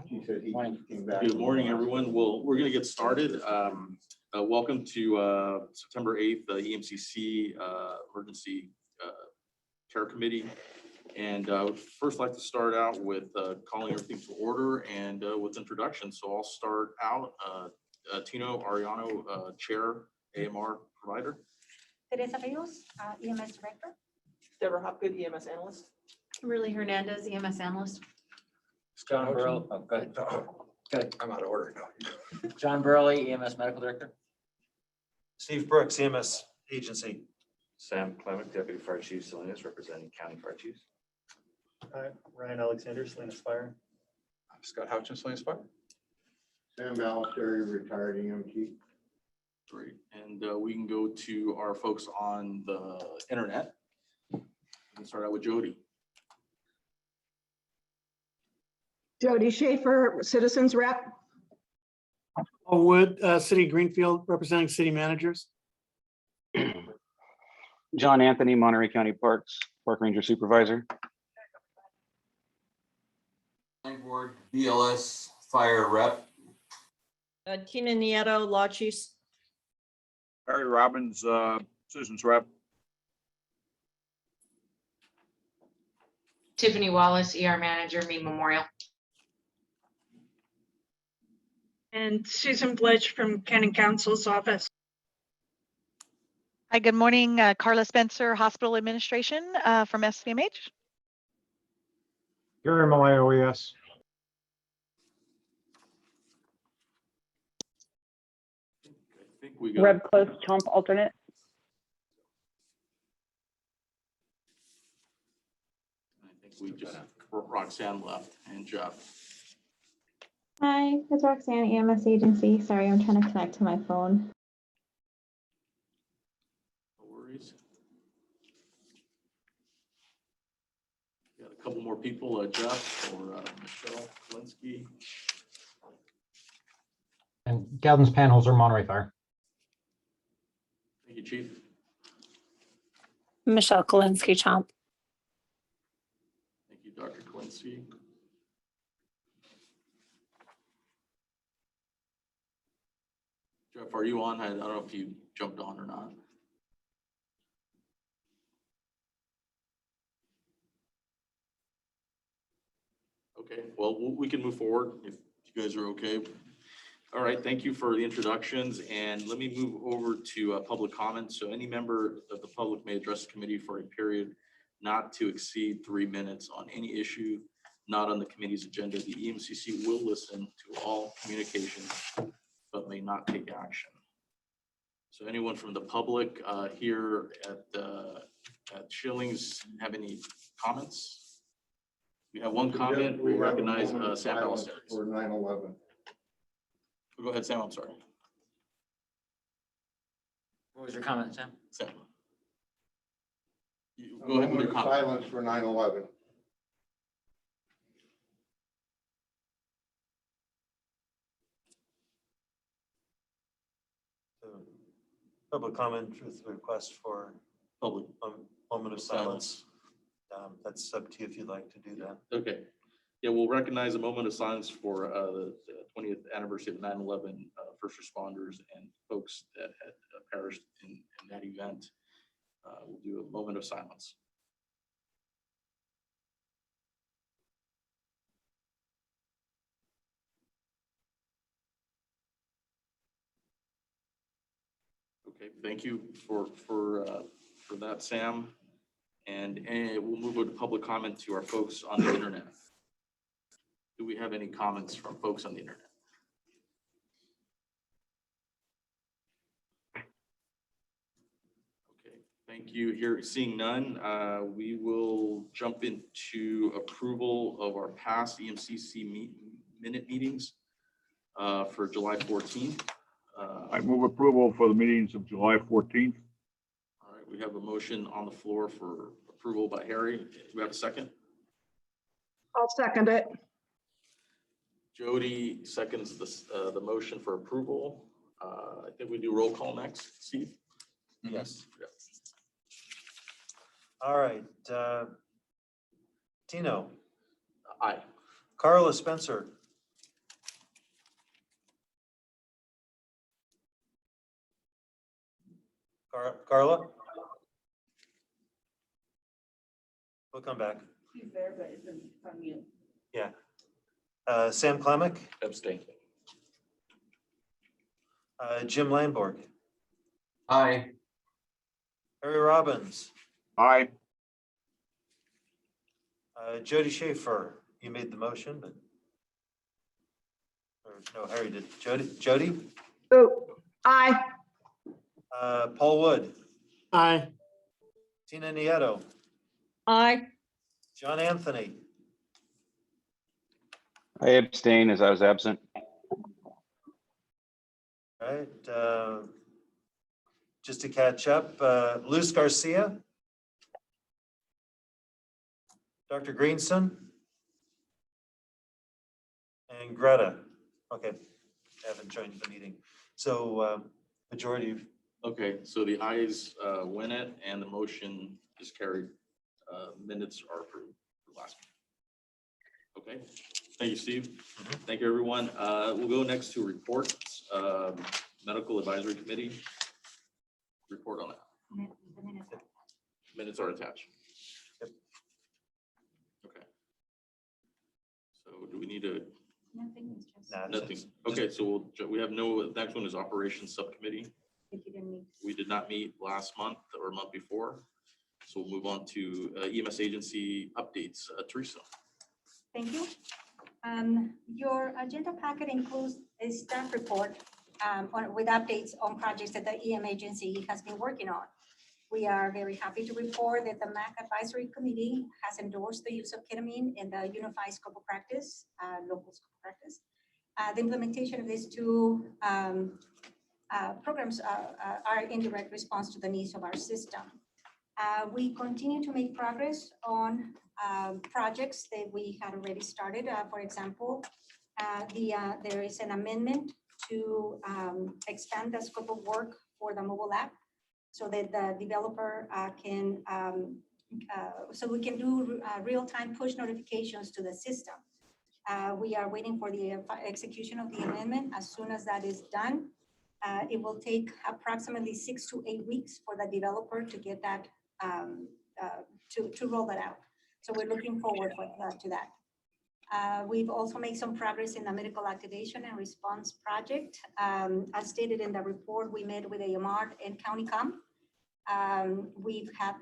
He said he came back. Good morning, everyone. Well, we're going to get started. Welcome to September 8th, the EMCC Emergency Care Committee. And I would first like to start out with calling everything to order and with introduction. So I'll start out. Tino Ariano, Chair, AMR Provider. Teresa Rios, EMS Director. Deborah Hopgood, EMS Analyst. Kimberly Hernandez, EMS Analyst. John Burley. Oh, good. Good. I'm out of order now. John Burley, EMS Medical Director. Steve Brooks, EMS Agency. Sam Clement, Deputy Fire Chief Salinas, representing County Fire Chiefs. Hi, Ryan Alexander, Salinas Fire. I'm Scott Houchin, Salinas Fire. Sam Ballesteri, retired EMT. Great. And we can go to our folks on the internet. We can start out with Jody. Jody Schaefer, Citizens Rep. Wood, City Greenfield, representing city managers. John Anthony, Monterey County Parks, Park Ranger Supervisor. Board BLS Fire Rep. Tina Nieto, Law Chiefs. Harry Robbins, Citizens Rep. Tiffany Wallace, ER Manager, Mead Memorial. And Susan Bledge from County Council's office. Hi, good morning. Carla Spencer, Hospital Administration from SVMH. Gary Malay, OES. I think we got Reb Close, Chomp alternate. I think we just Roxanne left and Jeff. Hi, it's Roxanne, EMS Agency. Sorry, I'm trying to connect to my phone. No worries. Got a couple more people, Jeff or Michelle Kalinsky. And Galvin's Panholzer, Monterey Fire. Thank you, Chief. Michelle Kalinsky, Chomp. Thank you, Dr. Kalinsky. Jeff, are you on? I don't know if you jumped on or not. Okay, well, we can move forward if you guys are okay. All right, thank you for the introductions, and let me move over to public comment. So any member of the public may address the committee for a period not to exceed 3 minutes on any issue not on the committee's agenda. The EMCC will listen to all communications, but may not take action. So anyone from the public here at Schillings have any comments? We have one comment. We recognize Sam Ballesteri. For 9/11. Go ahead, Sam. I'm sorry. What was your comment, Sam? Sam. Go ahead with your comment. Silence for 9/11. Public comment with request for Public moment of silence. That's up to you if you'd like to do that. Okay. Yeah, we'll recognize a moment of silence for the 20th anniversary of 9/11 first responders and folks that had perished in that event. We'll do a moment of silence. Okay, thank you for that, Sam. And we'll move on to public comment to our folks on the internet. Do we have any comments from folks on the internet? Okay, thank you. Here, seeing none, we will jump into approval of our past EMCC minute meetings for July 14th. I move approval for the meetings of July 14th. All right, we have a motion on the floor for approval by Harry. Do we have a second? I'll second it. Jody seconds the motion for approval. I think we do roll call next. Steve? Yes. All right. Tino. Aye. Carla Spencer. Carla? We'll come back. He's there, but it's on mute. Yeah. Sam Klemick, Abstain. Jim Lamborg, Aye. Harry Robbins, Aye. Jody Schaefer. You made the motion, but. Or no, Harry did. Jody? Oh, aye. Paul Wood, Aye. Tina Nieto, Aye. John Anthony, I abstain as I was absent. right? Just to catch up, Luz Garcia, Dr. Greenson, and Greta. Okay, haven't joined the meeting. So majority. Okay, so the ayes win it and the motion is carried. Minutes are approved for last meeting. Okay, thank you, Steve. Thank you, everyone. We'll go next to reports. Medical Advisory Committee. Report on that. Minutes are attached. Yep. Okay. So do we need a? Nothing, it's just. Nothing. Okay, so we have no, next one is Operations Subcommittee. If you didn't meet. We did not meet last month or month before. So we'll move on to EMS agency updates. Teresa. Thank you. Your agenda packet includes a staff report with updates on projects that the EM agency has been working on. We are very happy to report that the MAC Advisory Committee has endorsed the use of ketamine in the Unified Scope of Practice, local scope of practice. The implementation of these two programs are in direct response to the needs of our system. We continue to make progress on projects that we had already started. For example, there is an amendment to expand the scope of work for the mobile app so that the developer can, so we can do real-time push notifications to the system. We are waiting for the execution of the amendment. As soon as that is done, it will take approximately 6 to 8 weeks for the developer to get that, to roll that out. So we're looking forward to that. We've also made some progress in the medical activation and response project. As stated in the report, we met with AMR and CountyCom. We've have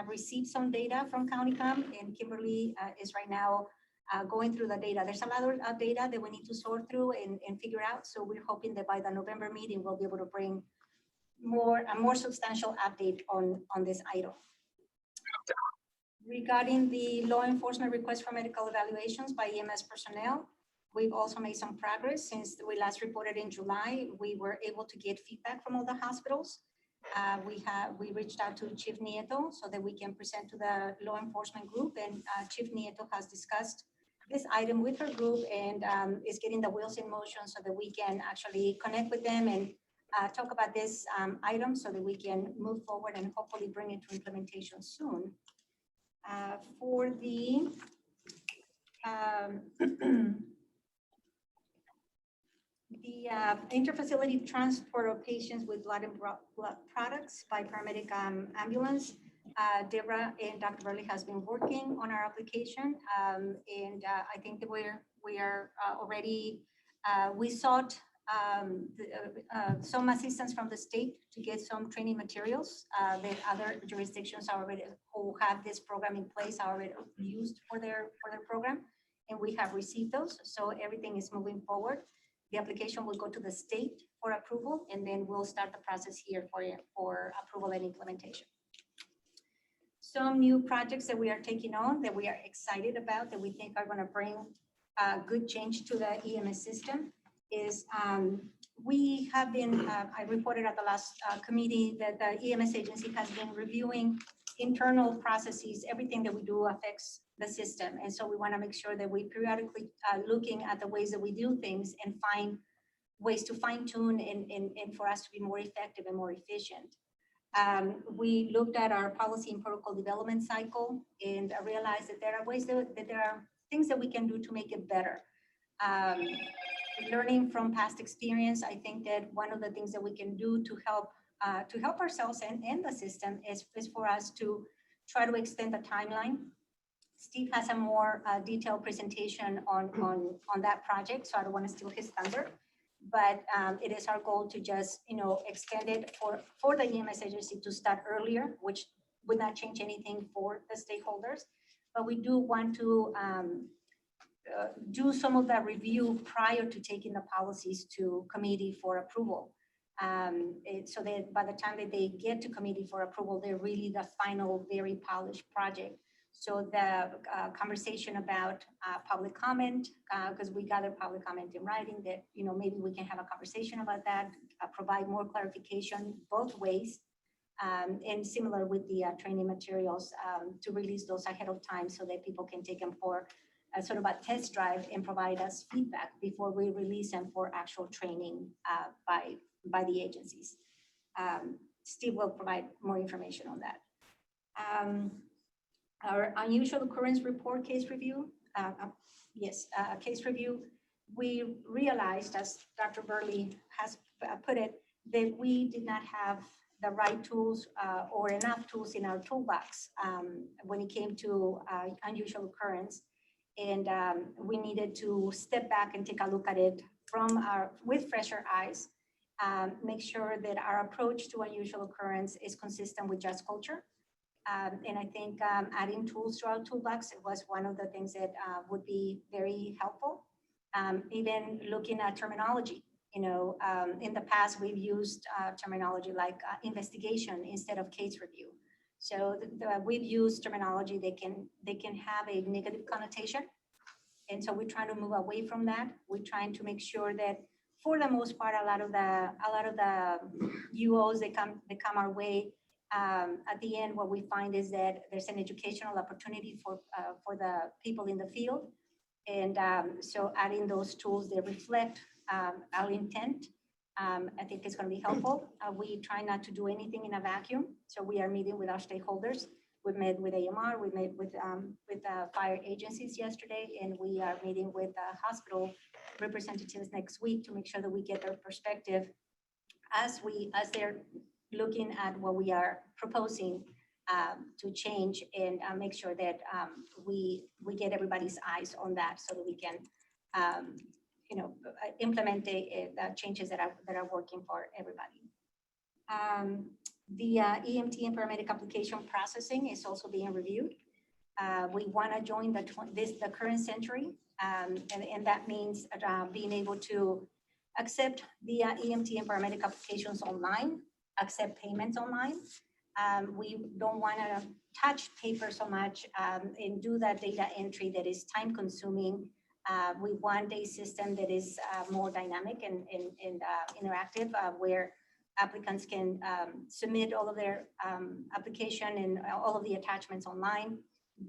received some data from CountyCom, and Kimberly is right now going through the data. There's a lot of data that we need to sort through and figure out. So we're hoping that by the November meeting, we'll be able to bring a more substantial update on this item. Regarding the law enforcement request for medical evaluations by EMS personnel, we've also made some progress since we last reported in July. We were able to get feedback from all the hospitals. We reached out to Chief Nieto so that we can present to the law enforcement group, and Chief Nieto has discussed this item with her group and is getting the wheels in motion so that we can actually connect with them and talk about this item so that we can move forward and hopefully bring it to implementation soon. For the interfacility transport of patients with blood and blood products by paramedic ambulance, Deborah and Dr. Burley has been working on our application, and I think that we are already, we sought some assistance from the state to get some training materials that other jurisdictions already who have this program in place are already used for their program, and we have received those. So everything is moving forward. The application will go to the state for approval, and then we'll start the process here for approval and implementation. Some new projects that we are taking on that we are excited about that we think are going to bring good change to the EMS system is we have been, I reported at the last committee that the EMS agency has been reviewing internal processes. Everything that we do affects the system. And so we want to make sure that we periodically looking at the ways that we do things and find ways to fine tune and for us to be more effective and more efficient. We looked at our policy and protocol development cycle and realized that there are ways that there are things that we can do to make it better. Learning from past experience, I think that one of the things that we can do to help to help ourselves and the system is for us to try to extend the timeline. Steve has a more detailed presentation on that project, so I don't want to steal his thunder. But it is our goal to just, extend it for the EMS agency to start earlier, which would not change anything for the stakeholders. But we do want to do some of that review prior to taking the policies to committee for approval. So that by the time that they get to committee for approval, they're really the final, very polished project. So the conversation about public comment, because we gather public comment in writing, that maybe we can have a conversation about that, provide more clarification both ways, and similar with the training materials, to release those ahead of time so that people can take them for sort of a test drive and provide us feedback before we release them for actual training by the agencies. Steve will provide more information on that. Our unusual occurrence report case review. Case review. We realized, as Dr. Burley has put it, that we did not have the right tools or enough tools in our toolbox when it came to unusual occurrence. And we needed to step back and take a look at it with fresher eyes, make sure that our approach to unusual occurrence is consistent with just culture. And I think adding tools to our toolbox was one of the things that would be very helpful. Even looking at terminology, in the past we've used terminology like investigation instead of case review. So we've used terminology that can have a negative connotation. And so we're trying to move away from that. We're trying to make sure that for the most part, a lot of the UOs that come our way, at the end, what we find is that there's an educational opportunity for the people in the field. And so adding those tools that reflect our intent, I think is going to be helpful. We try not to do anything in a vacuum. So we are meeting with our stakeholders. We've met with AMR, we met with fire agencies yesterday, and we are meeting with hospital representatives next week to make sure that we get their perspective as they're looking at what we are proposing to change, and make sure that we get everybody's eyes on that so that we can implement the changes that are working for everybody. The EMT and paramedic application processing is also being reviewed. We want to join the current century, and that means being able to accept the EMT and paramedic applications online, accept payments online. We don't want to touch paper so much and do that data entry that is time consuming. We want a system that is more dynamic and interactive, where applicants can submit all of their application and all of the attachments online.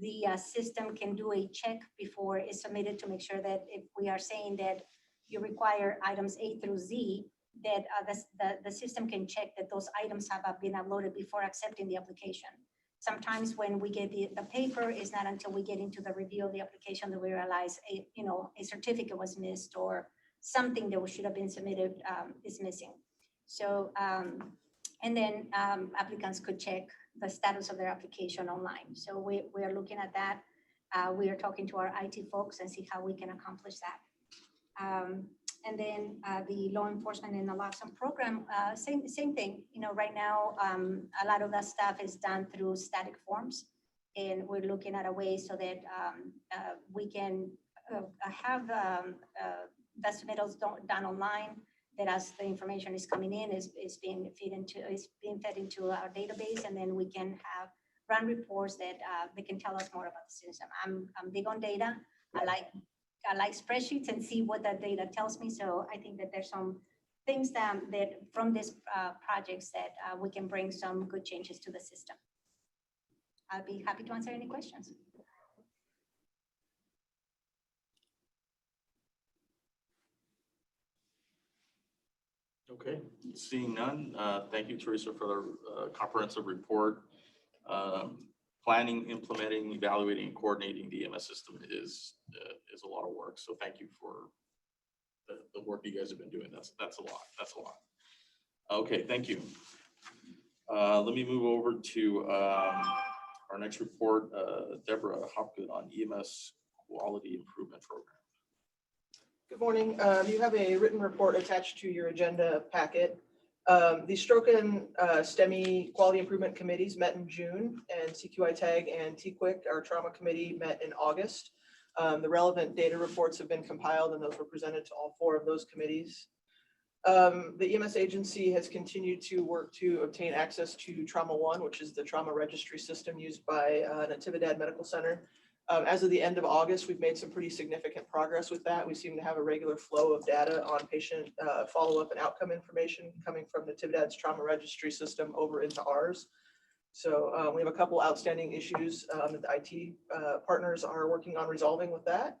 The system can do a check before it's submitted to make sure that if we are saying that you require items A through Z, that the system can check that those items have been uploaded before accepting the application. Sometimes when we get the paper, it's not until we get into the review of the application that we realize a certificate was missed or something that should have been submitted is missing. So, and then applicants could check the status of their application online. So we are looking at that. We are talking to our IT folks and see how we can accomplish that. And then the law enforcement and naloxone program, same thing. Right now, a lot of that stuff is done through static forms, and we're looking at a way so that we can have the submittals done online. That as the information is coming in, is being fed into our database, and then we can run reports that they can tell us more about the system. I'm big on data. I like spreadsheets and see what that data tells me. So I think that there's some things that from this projects that we can bring some good changes to the system. I'll be happy to answer any questions. Okay, seeing none, thank you, Teresa, for the comprehensive report. Planning, implementing, evaluating, and coordinating the EMS system is a lot of work. So thank you for the work you guys have been doing. That's a lot. Okay, thank you. Let me move over to our next report, Deborah Hopgood on EMS Quality Improvement Program. Good morning. You have a written report attached to your agenda packet. The Stroke and STEMI Quality Improvement Committees met in June, and CQI TAG and TQIC, our trauma committee, met in August. The relevant data reports have been compiled, and those were presented to all 4 of those committees. The EMS agency has continued to work to obtain access to Trauma One, which is the trauma registry system used by Natividad Medical Center. As of the end of August, we've made some pretty significant progress with that. We seem to have a regular flow of data on patient follow-up and outcome information coming from Natividad's trauma registry system over into ours. So we have a couple outstanding issues that the IT partners are working on resolving with that.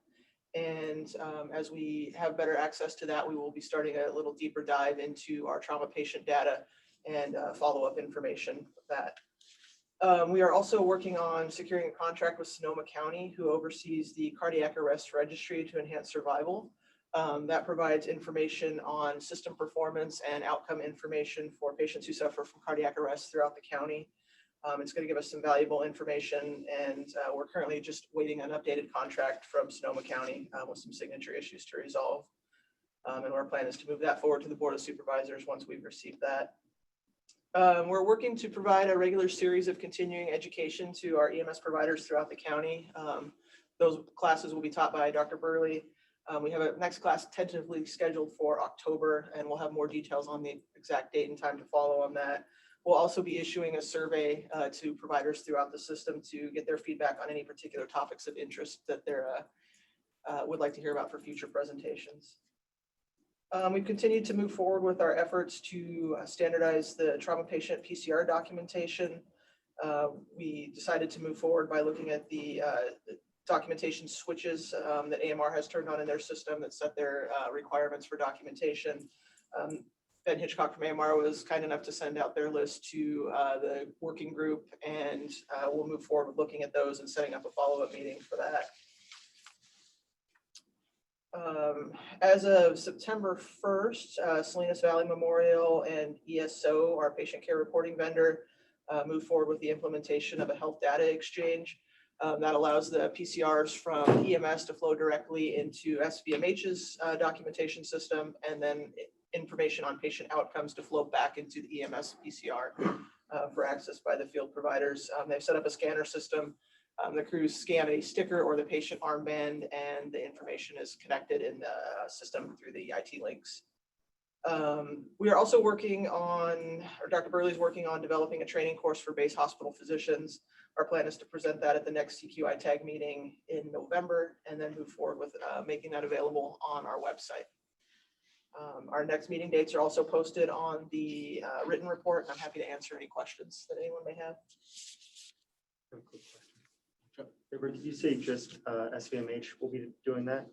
And as we have better access to that, we will be starting a little deeper dive into our trauma patient data and follow-up information with that. We are also working on securing a contract with Sonoma County, who oversees the cardiac arrest registry to enhance survival. That provides information on system performance and outcome information for patients who suffer from cardiac arrest throughout the county. It's going to give us some valuable information, and we're currently just waiting an updated contract from Sonoma County with some signature issues to resolve. And our plan is to move that forward to the Board of Supervisors once we've received that. We're working to provide a regular series of continuing education to our EMS providers throughout the county. Those classes will be taught by Dr. Burley. We have a next class tentatively scheduled for October, and we'll have more details on the exact date and time to follow on that. We'll also be issuing a survey to providers throughout the system to get their feedback on any particular topics of interest that they would like to hear about for future presentations. We've continued to move forward with our efforts to standardize the trauma patient PCR documentation. We decided to move forward by looking at the documentation switches that AMR has turned on in their system that set their requirements for documentation. Ben Hitchcock from AMR was kind enough to send out their list to the working group, and we'll move forward with looking at those and setting up a follow-up meeting for that. As of September 1st, Salinas Valley Memorial and ESO, our patient care reporting vendor, moved forward with the implementation of a health data exchange. That allows the PCRs from EMS to flow directly into SVMH's documentation system, and then information on patient outcomes to flow back into the EMS PCR for access by the field providers. They've set up a scanner system. The crews scan a sticker or the patient armband, and the information is connected in the system through the IT links. We are also working on, or Dr. Burley's working on developing a training course for base hospital physicians. Our plan is to present that at the next CQI TAG meeting in November, and then move forward with making that available on our website. Our next meeting dates are also posted on the written report, and I'm happy to answer any questions that anyone may have. I have a quick question. Deborah, did you say just SVMH will be doing that?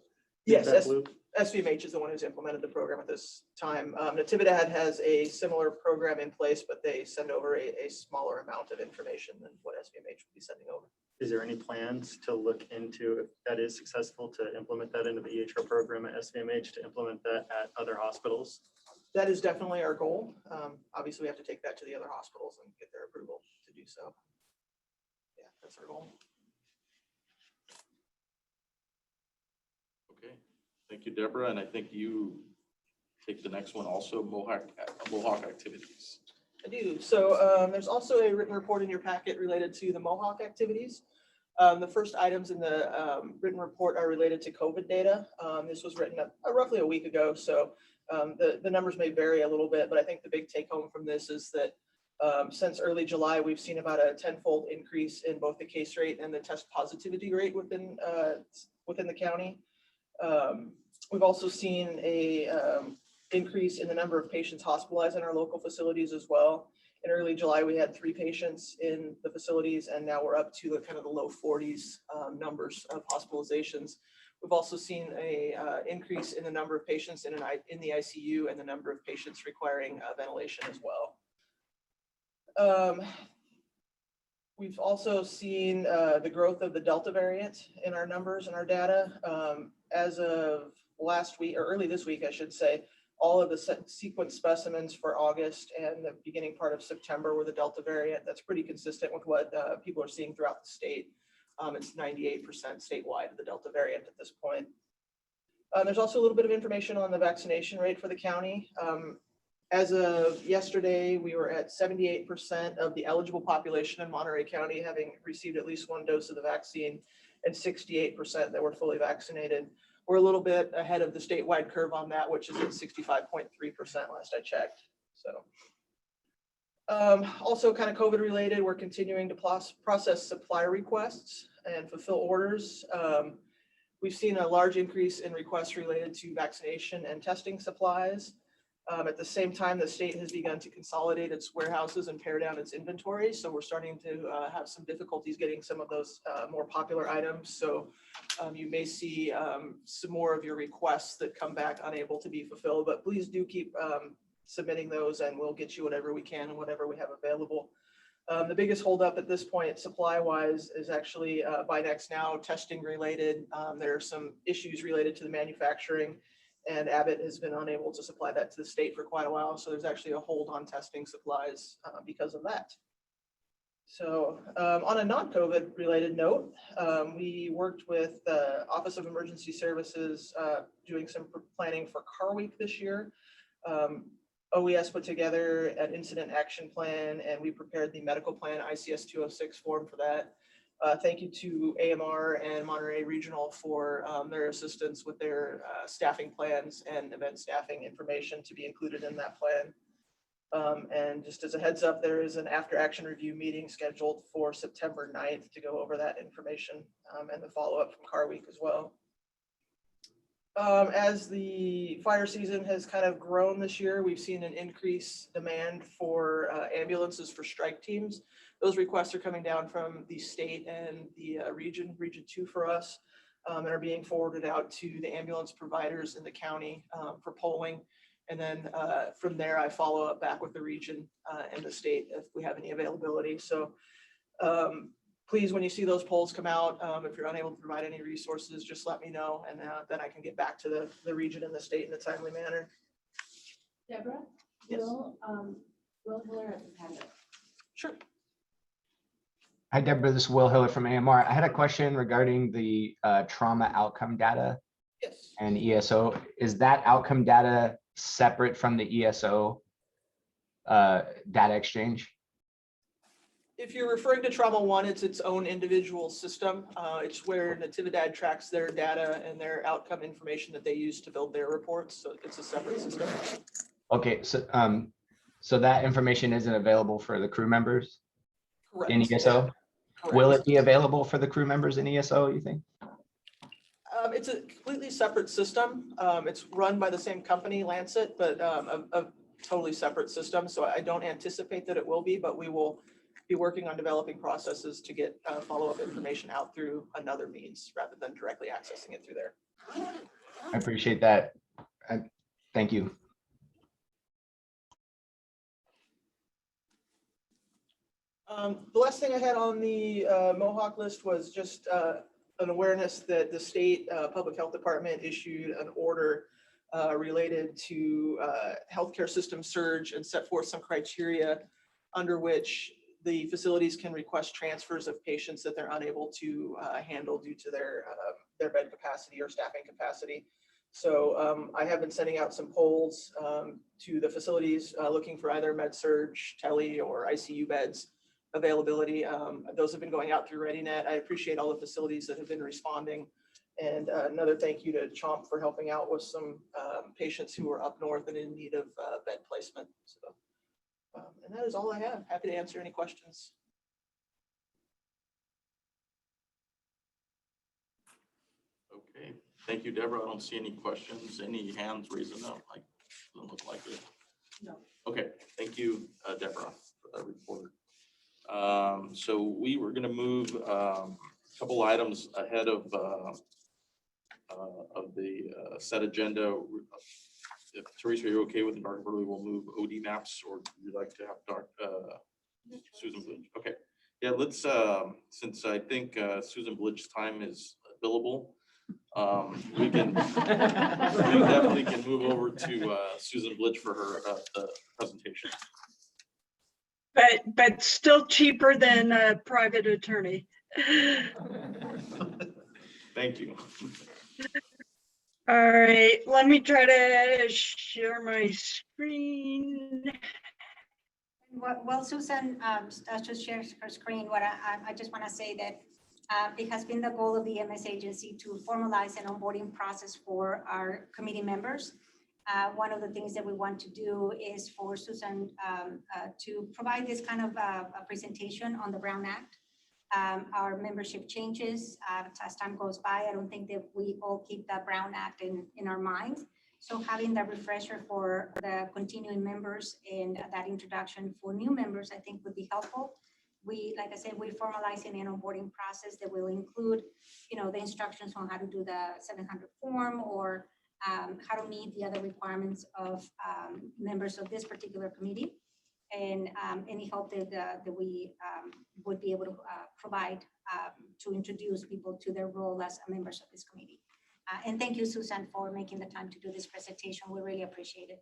Yes, Feedback loop? SVMH is the one who's implemented the program at this time. Natividad has a similar program in place, but they send over a smaller amount of information than what SVMH will be sending over. Is there any plans to look into, if that is successful, to implement that into the EHR program at SVMH, to implement that at other hospitals? That is definitely our goal. Obviously, we have to take that to the other hospitals and get their approval to do so. Yeah, that's our goal. Okay, thank you, Deborah. And I think you take the next one also, Mohawk activities. I do. So there's also a written report in your packet related to the Mohawk activities. The first items in the written report are related to COVID data. This was written roughly a week ago, so the numbers may vary a little bit, but I think the big take home from this is that since early July, we've seen about a 10-fold increase in both the case rate and the test positivity rate within the county. We've also seen a increase in the number of patients hospitalized in our local facilities as well. In early July, we had 3 patients in the facilities, and now we're up to the kind of the low 40s numbers of hospitalizations. We've also seen a increase in the number of patients in the ICU and the number of patients requiring ventilation as well. We've also seen the growth of the Delta variant in our numbers and our data. As of last week, or early this week, I should say, all of the sequence specimens for August and the beginning part of September were the Delta variant. That's pretty consistent with what people are seeing throughout the state. It's 98% statewide of the Delta variant at this point. There's also a little bit of information on the vaccination rate for the county. As of yesterday, we were at 78% of the eligible population in Monterey County having received at least one dose of the vaccine, and 68% that were fully vaccinated. We're a little bit ahead of the statewide curve on that, which is at 65.3% last I checked. So also kind of COVID related, we're continuing to process supply requests and fulfill orders. We've seen a large increase in requests related to vaccination and testing supplies. At the same time, the state has begun to consolidate its warehouses and pare down its inventory. So we're starting to have some difficulties getting some of those more popular items. So you may see some more of your requests that come back unable to be fulfilled, but please do keep submitting those and we'll get you whatever we can and whatever we have available. The biggest holdup at this point, supply-wise, is actually Binex now testing related. There are some issues related to the manufacturing, and Abbott has been unable to supply that to the state for quite a while. So there's actually a hold on testing supplies because of that. So on a non-COVID related note, we worked with the Office of Emergency Services doing some planning for Car Week this year. OES put together an incident action plan and we prepared the medical plan ICS 206 form for that. Thank you to AMR and Monterey Regional for their assistance with their staffing plans and event staffing information to be included in that plan. And just as a heads up, there is an after action review meeting scheduled for September 9th to go over that information and the follow-up from Car Week as well. As the fire season has kind of grown this year, we've seen an increased demand for ambulances for strike teams. Those requests are coming down from the state and the region 2 for us, and are being forwarded out to the ambulance providers in the county for polling. And then from there, I follow up back with the region and the state if we have any availability. So please, when you see those polls come out, if you're unable to provide any resources, just let me know, and then I can get back to the region and the state in a timely manner. Deborah? Yes. Will Hiller at the Panda. Sure. Hi, Deborah. This is Will Hiller from AMR. I had a question regarding the trauma outcome data Yes. and ESO. Is that outcome data separate from the ESO data exchange? If you're referring to Trauma One, it's its own individual system. It's where Natividad tracks their data and their outcome information that they use to build their reports. So it's a separate system. Okay, so so that information isn't available for the crew members Correct. in ESO? Correct. Will it be available for the crew members in ESO, you think? It's a completely separate system. It's run by the same company, Lancet, but a totally separate system. So I don't anticipate that it will be, but we will be working on developing processes to get follow-up information out through another means rather than directly accessing it through there. I appreciate that. Thank you. The last thing I had on the Mohawk list was just an awareness that the state public health department issued an order related to healthcare system surge and set forth some criteria under which the facilities can request transfers of patients that they're unable to handle due to their bed capacity or staffing capacity. So I have been sending out some polls to the facilities looking for either med surge, tele, or ICU beds availability. Those have been going out through ReadyNet. I appreciate all the facilities that have been responding. And another thank you to Chomp for helping out with some patients who are up north and in need of bed placement. So, and that is all I have. Happy to answer any questions. Okay, thank you, Deborah. I don't see any questions. Any hands raising up? Like, doesn't look like it. No. Okay, thank you, Deborah, for that report. So we were going to move a couple items ahead of the set agenda. If Teresa, you're okay with it, Dr. Burley, we'll move OD maps, or would you like to have Susan Blitch? Okay, yeah, let's, since I think Susan Blitch's time is billable, We definitely can move over to Susan Blitch for her presentation. But still cheaper than a private attorney. Thank you. All right, let me try to share my screen. Well, Susan just shares her screen. What I just want to say that it has been the goal of the EMS agency to formalize an onboarding process for our committee members. One of the things that we want to do is for Susan to provide this kind of a presentation on the Brown Act. Our membership changes as time goes by. I don't think that we all keep the Brown Act in our minds. So having that refresher for the continuing members and that introduction for new members, I think would be helpful. Like I said, we're formalizing an onboarding process that will include, the instructions on how to do the 700 form or how to meet the other requirements of members of this particular committee, and any help that we would be able to provide to introduce people to their role as members of this committee. And thank you, Susan, for making the time to do this presentation. We really appreciate it.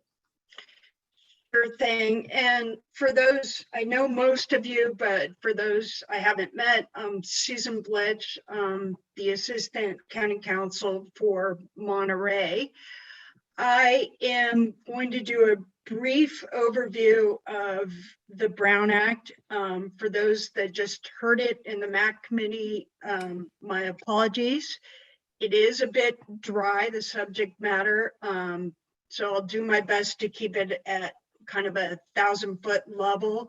Sure thing. And for those, I know most of you, but for those I haven't met, Susan Blitch, the Assistant County Counsel for Monterey. I am going to do a brief overview of the Brown Act. For those that just heard it in the MAC committee, my apologies. It is a bit dry, the subject matter, so I'll do my best to keep it at kind of a 1,000-foot level.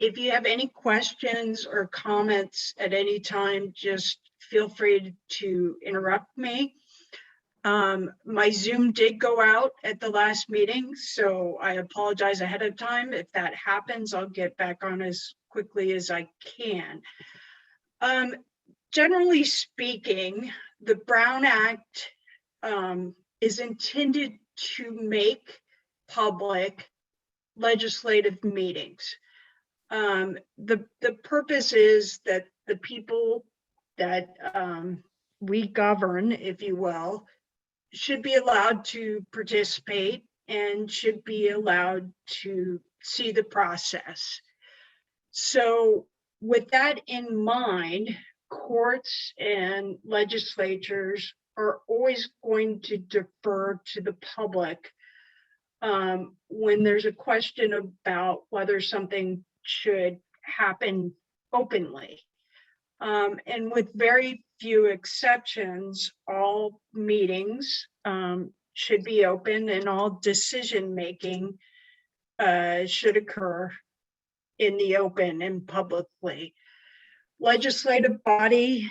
If you have any questions or comments at any time, just feel free to interrupt me. My Zoom did go out at the last meeting, so I apologize ahead of time. If that happens, I'll get back on as quickly as I can. Generally speaking, the Brown Act is intended to make public legislative meetings. The purpose is that the people that we govern, if you will, should be allowed to participate and should be allowed to see the process. So with that in mind, courts and legislatures are always going to defer to the public when there's a question about whether something should happen openly. And with very few exceptions, all meetings should be open and all decision-making should occur in the open and publicly. Legislative body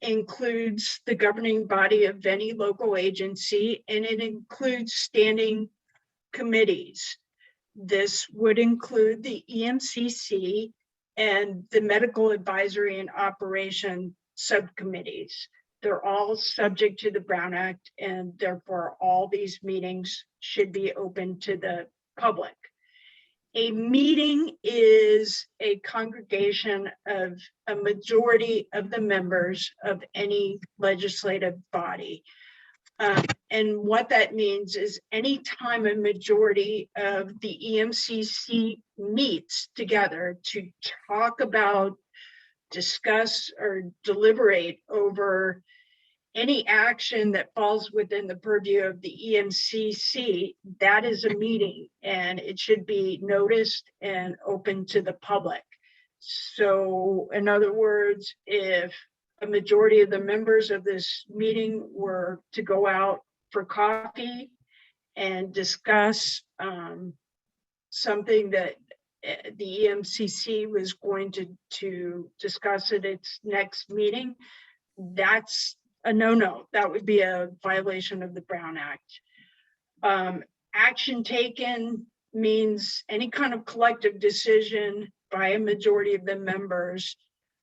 includes the governing body of any local agency, and it includes standing committees. This would include the EMCC and the medical advisory and operation subcommittees. They're all subject to the Brown Act, and therefore all these meetings should be open to the public. A meeting is a congregation of a majority of the members of any legislative body. And what that means is anytime a majority of the EMCC meets together to talk about, discuss, or deliberate over any action that falls within the purview of the EMCC, that is a meeting, and it should be noticed and open to the public. So in other words, if a majority of the members of this meeting were to go out for coffee and discuss something that the EMCC was going to discuss at its next meeting, that's a no-no. That would be a violation of the Brown Act. Action taken means any kind of collective decision by a majority of the members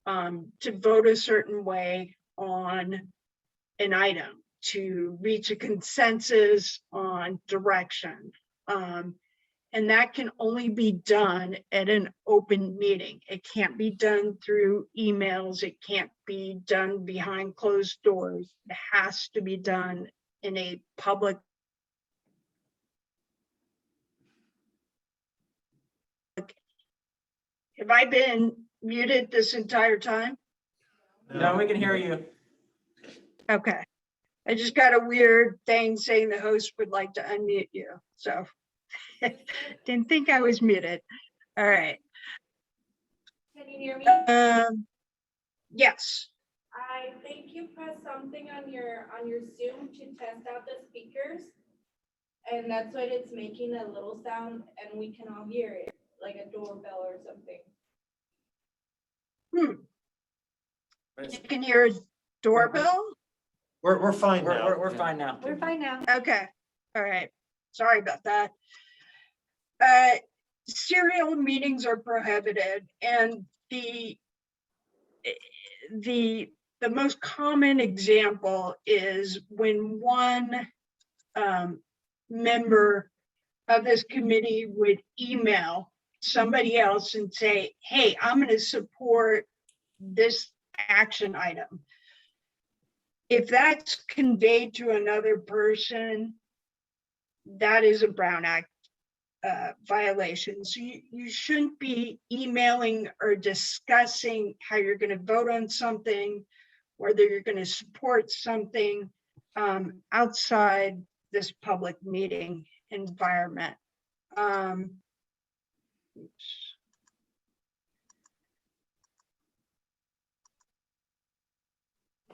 to vote a certain way on an item, to reach a consensus on direction. And that can only be done at an open meeting. It can't be done through emails. It can't be done behind closed doors. It has to be done in a public. Have I been muted this entire time? No, we can hear you. Okay. I just got a weird thing saying the host would like to unmute you, so didn't think I was muted. All right. Can you hear me? Yes. I think you pressed something on your Zoom to test out the speakers. And that's why it's making a little sound and we can all hear it, like a doorbell or something. You can hear a doorbell? We're fine now. We're fine now. We're fine now. Okay. All right. Sorry about that. Serial meetings are prohibited, and the most common example is when one member of this committee would email somebody else and say, hey, I'm going to support this action item. If that's conveyed to another person, that is a Brown Act violation. So you shouldn't be emailing or discussing how you're going to vote on something, whether you're going to support something outside this public meeting environment.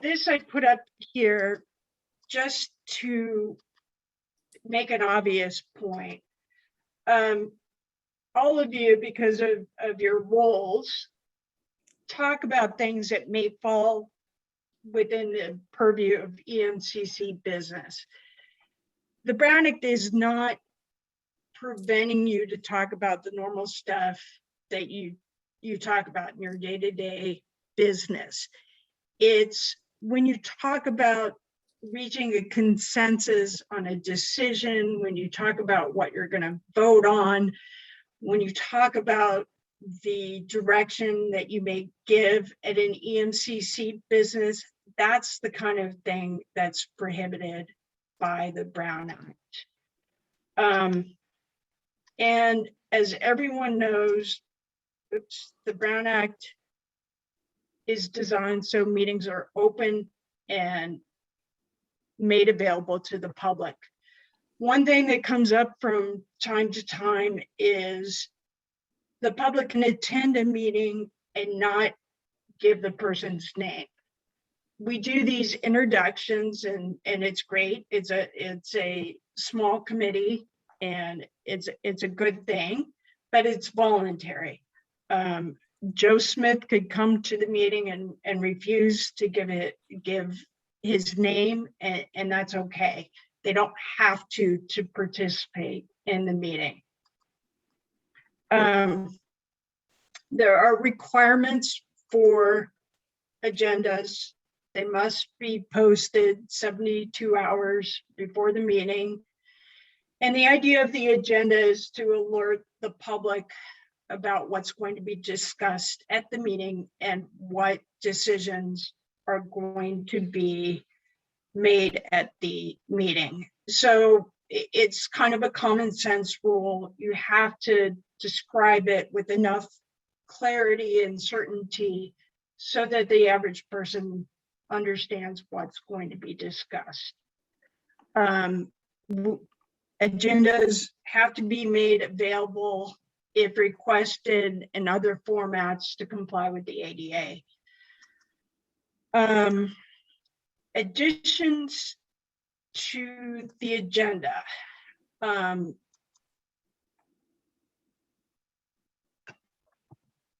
This I put up here just to make an obvious point. All of you, because of your roles, talk about things that may fall within the purview of EMCC business. The Brown Act is not preventing you to talk about the normal stuff that you talk about in your day-to-day business. It's when you talk about reaching a consensus on a decision, when you talk about what you're going to vote on, when you talk about the direction that you may give at an EMCC business, that's the kind of thing that's prohibited by the Brown Act. And as everyone knows, the Brown Act is designed so meetings are open and made available to the public. One thing that comes up from time to time is the public can attend a meeting and not give the person's name. We do these introductions and it's great. It's a small committee and it's a good thing, but it's voluntary. Joe Smith could come to the meeting and refuse to give his name, and that's okay. They don't have to participate in the meeting. There are requirements for agendas. They must be posted 72 hours before the meeting. And the idea of the agenda is to alert the public about what's going to be discussed at the meeting and what decisions are going to be made at the meeting. So it's kind of a common sense rule. You have to describe it with enough clarity and certainty so that the average person understands what's going to be discussed. Agendas have to be made available if requested in other formats to comply with the ADA. Additions to the agenda.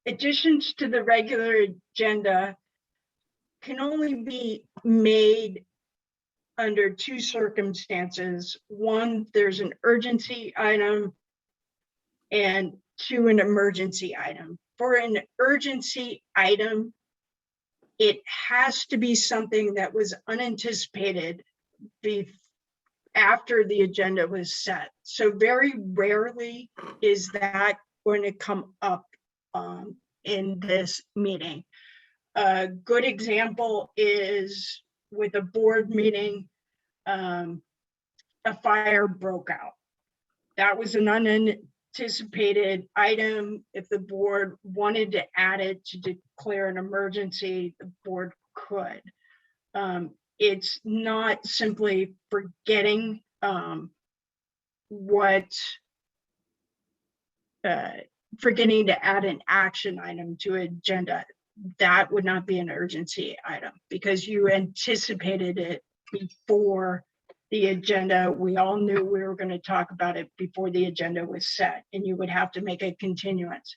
Additions to the regular agenda can only be made under two circumstances. One, there's an urgency item, and two, an emergency item. For an urgency item, it has to be something that was unanticipated after the agenda was set. So very rarely is that going to come up in this meeting. A good example is with a board meeting, a fire broke out. That was an unanticipated item. If the board wanted to add it to declare an emergency, the board could. It's not simply forgetting forgetting to add an action item to agenda. That would not be an urgency item because you anticipated it before the agenda. We all knew we were going to talk about it before the agenda was set, and you would have to make a continuance.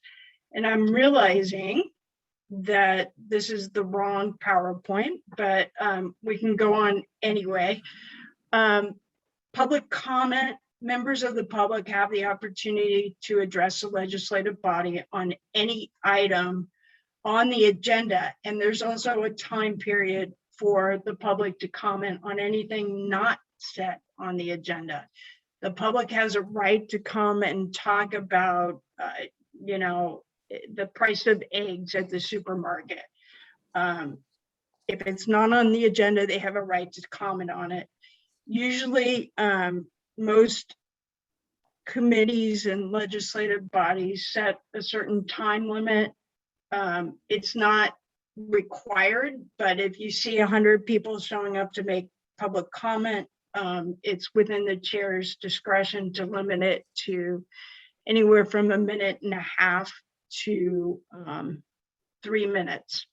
And I'm realizing that this is the wrong PowerPoint, but we can go on anyway. Public comment. Members of the public have the opportunity to address the legislative body on any item on the agenda. And there's also a time period for the public to comment on anything not set on the agenda. The public has a right to come and talk about, the price of eggs at the supermarket. If it's not on the agenda, they have a right to comment on it. Usually, most committees and legislative bodies set a certain time limit. It's not required, but if you see 100 people showing up to make public comment, it's within the chair's discretion to limit it to anywhere from 1.5 minutes to 3 minutes.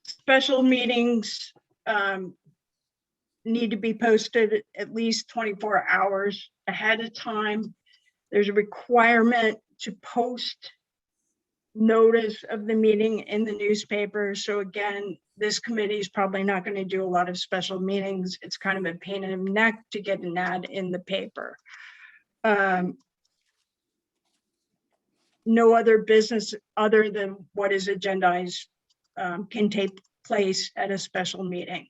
Special meetings need to be posted at least 24 hours ahead of time. There's a requirement to post notice of the meeting in the newspaper. So again, this committee is probably not going to do a lot of special meetings. It's kind of a pain in the neck to get an ad in the paper. No other business other than what is agendized can take place at a special meeting.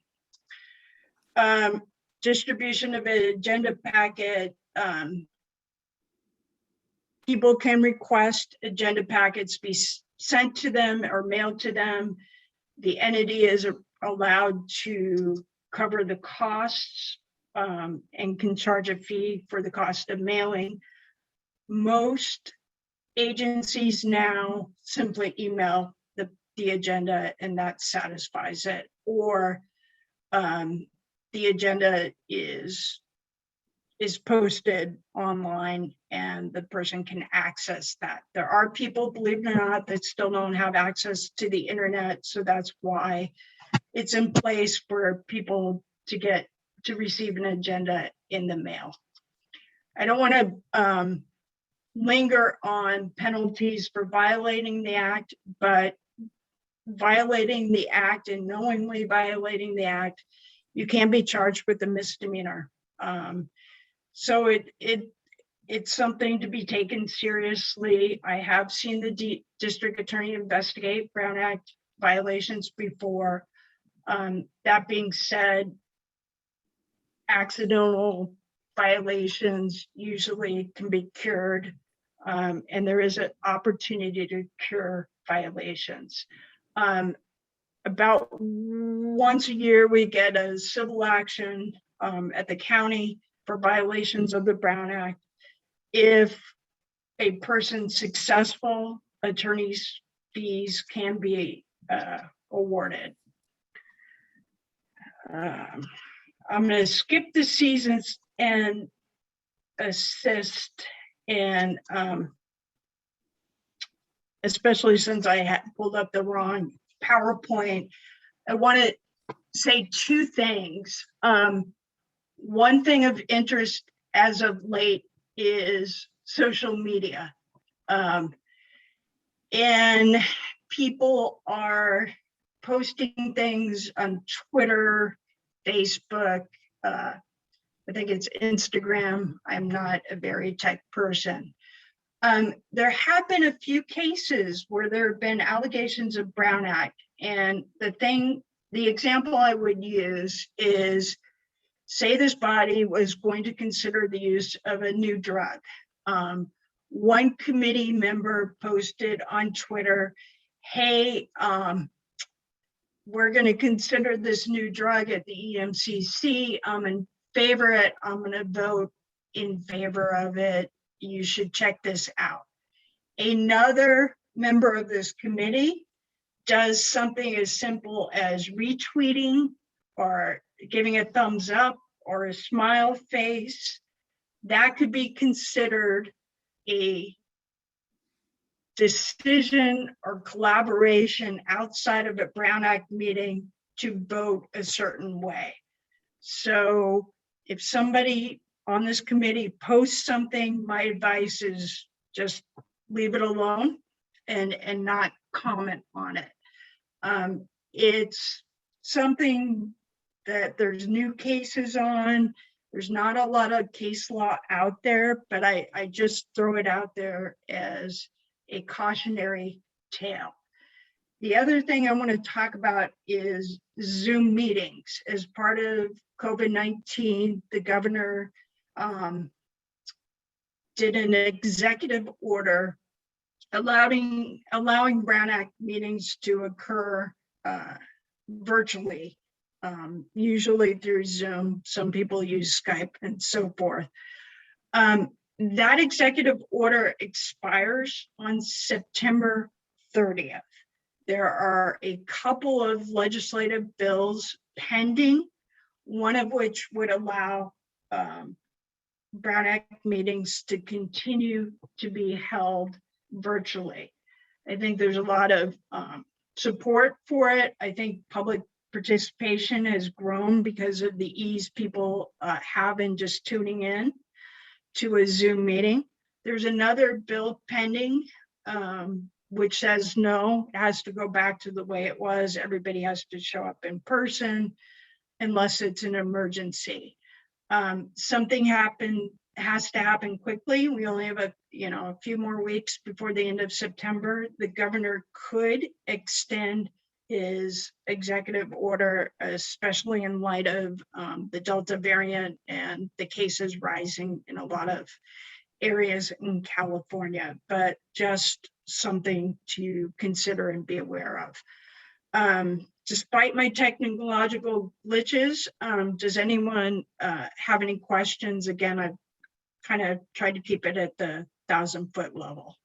Distribution of an agenda packet. People can request agenda packets be sent to them or mailed to them. The entity is allowed to cover the costs and can charge a fee for the cost of mailing. Most agencies now simply email the agenda and that satisfies it, or the agenda is posted online and the person can access that. There are people, believe it or not, that still don't have access to the internet, so that's why it's in place for people to receive an agenda in the mail. I don't want to linger on penalties for violating the act, but violating the act and knowingly violating the act, you can be charged with a misdemeanor. So it's something to be taken seriously. I have seen the district attorney investigate Brown Act violations before. That being said, accidental violations usually can be cured, and there is an opportunity to cure violations. About once a year, we get a civil action at the county for violations of the Brown Act. If a person's successful, attorney's fees can be awarded. I'm going to skip the seasons and assist, and especially since I had pulled up the wrong PowerPoint, I want to say two things. One thing of interest as of late is social media. And people are posting things on Twitter, Facebook, I think it's Instagram. I'm not a very tech person. There have been a few cases where there have been allegations of Brown Act, and the thing the example I would use is, say this body was going to consider the use of a new drug. One committee member posted on Twitter, hey, we're going to consider this new drug at the EMCC. I'm in favor of it. I'm going to vote in favor of it. You should check this out. Another member of this committee does something as simple as retweeting or giving a thumbs up or a smile face. That could be considered a decision or collaboration outside of a Brown Act meeting to vote a certain way. So if somebody on this committee posts something, my advice is just leave it alone and not comment on it. It's something that there's new cases on. There's not a lot of case law out there, but I just throw it out there as a cautionary tale. The other thing I want to talk about is Zoom meetings. As part of COVID-19, the governor did an executive order allowing Brown Act meetings to occur virtually, usually through Zoom. Some people use Skype and so forth. That executive order expires on September 30th. There are a couple of legislative bills pending, one of which would allow Brown Act meetings to continue to be held virtually. I think there's a lot of support for it. I think public participation has grown because of the ease people have in just tuning in to a Zoom meeting. There's another bill pending which says no, it has to go back to the way it was. Everybody has to show up in person unless it's an emergency. Something has to happen quickly. We only have a few more weeks before the end of September. The governor could extend his executive order, especially in light of the Delta variant and the cases rising in a lot of areas in California, but just something to consider and be aware of. Despite my technological glitches, does anyone have any questions? Again, I've kind of tried to keep it at the 1,000-foot level.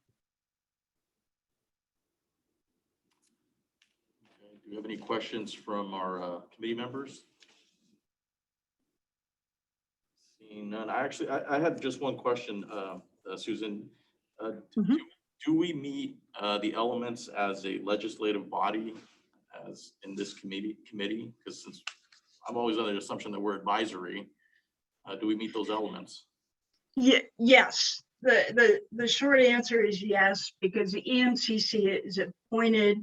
Okay. Do you have any questions from our committee members? Seeing none, I had just one question, Susan. Do we meet the elements as a legislative body as in this committee? Because since I'm always under the assumption that we're advisory, do we meet those elements? Yes, the short answer is yes, because the EMCC is appointed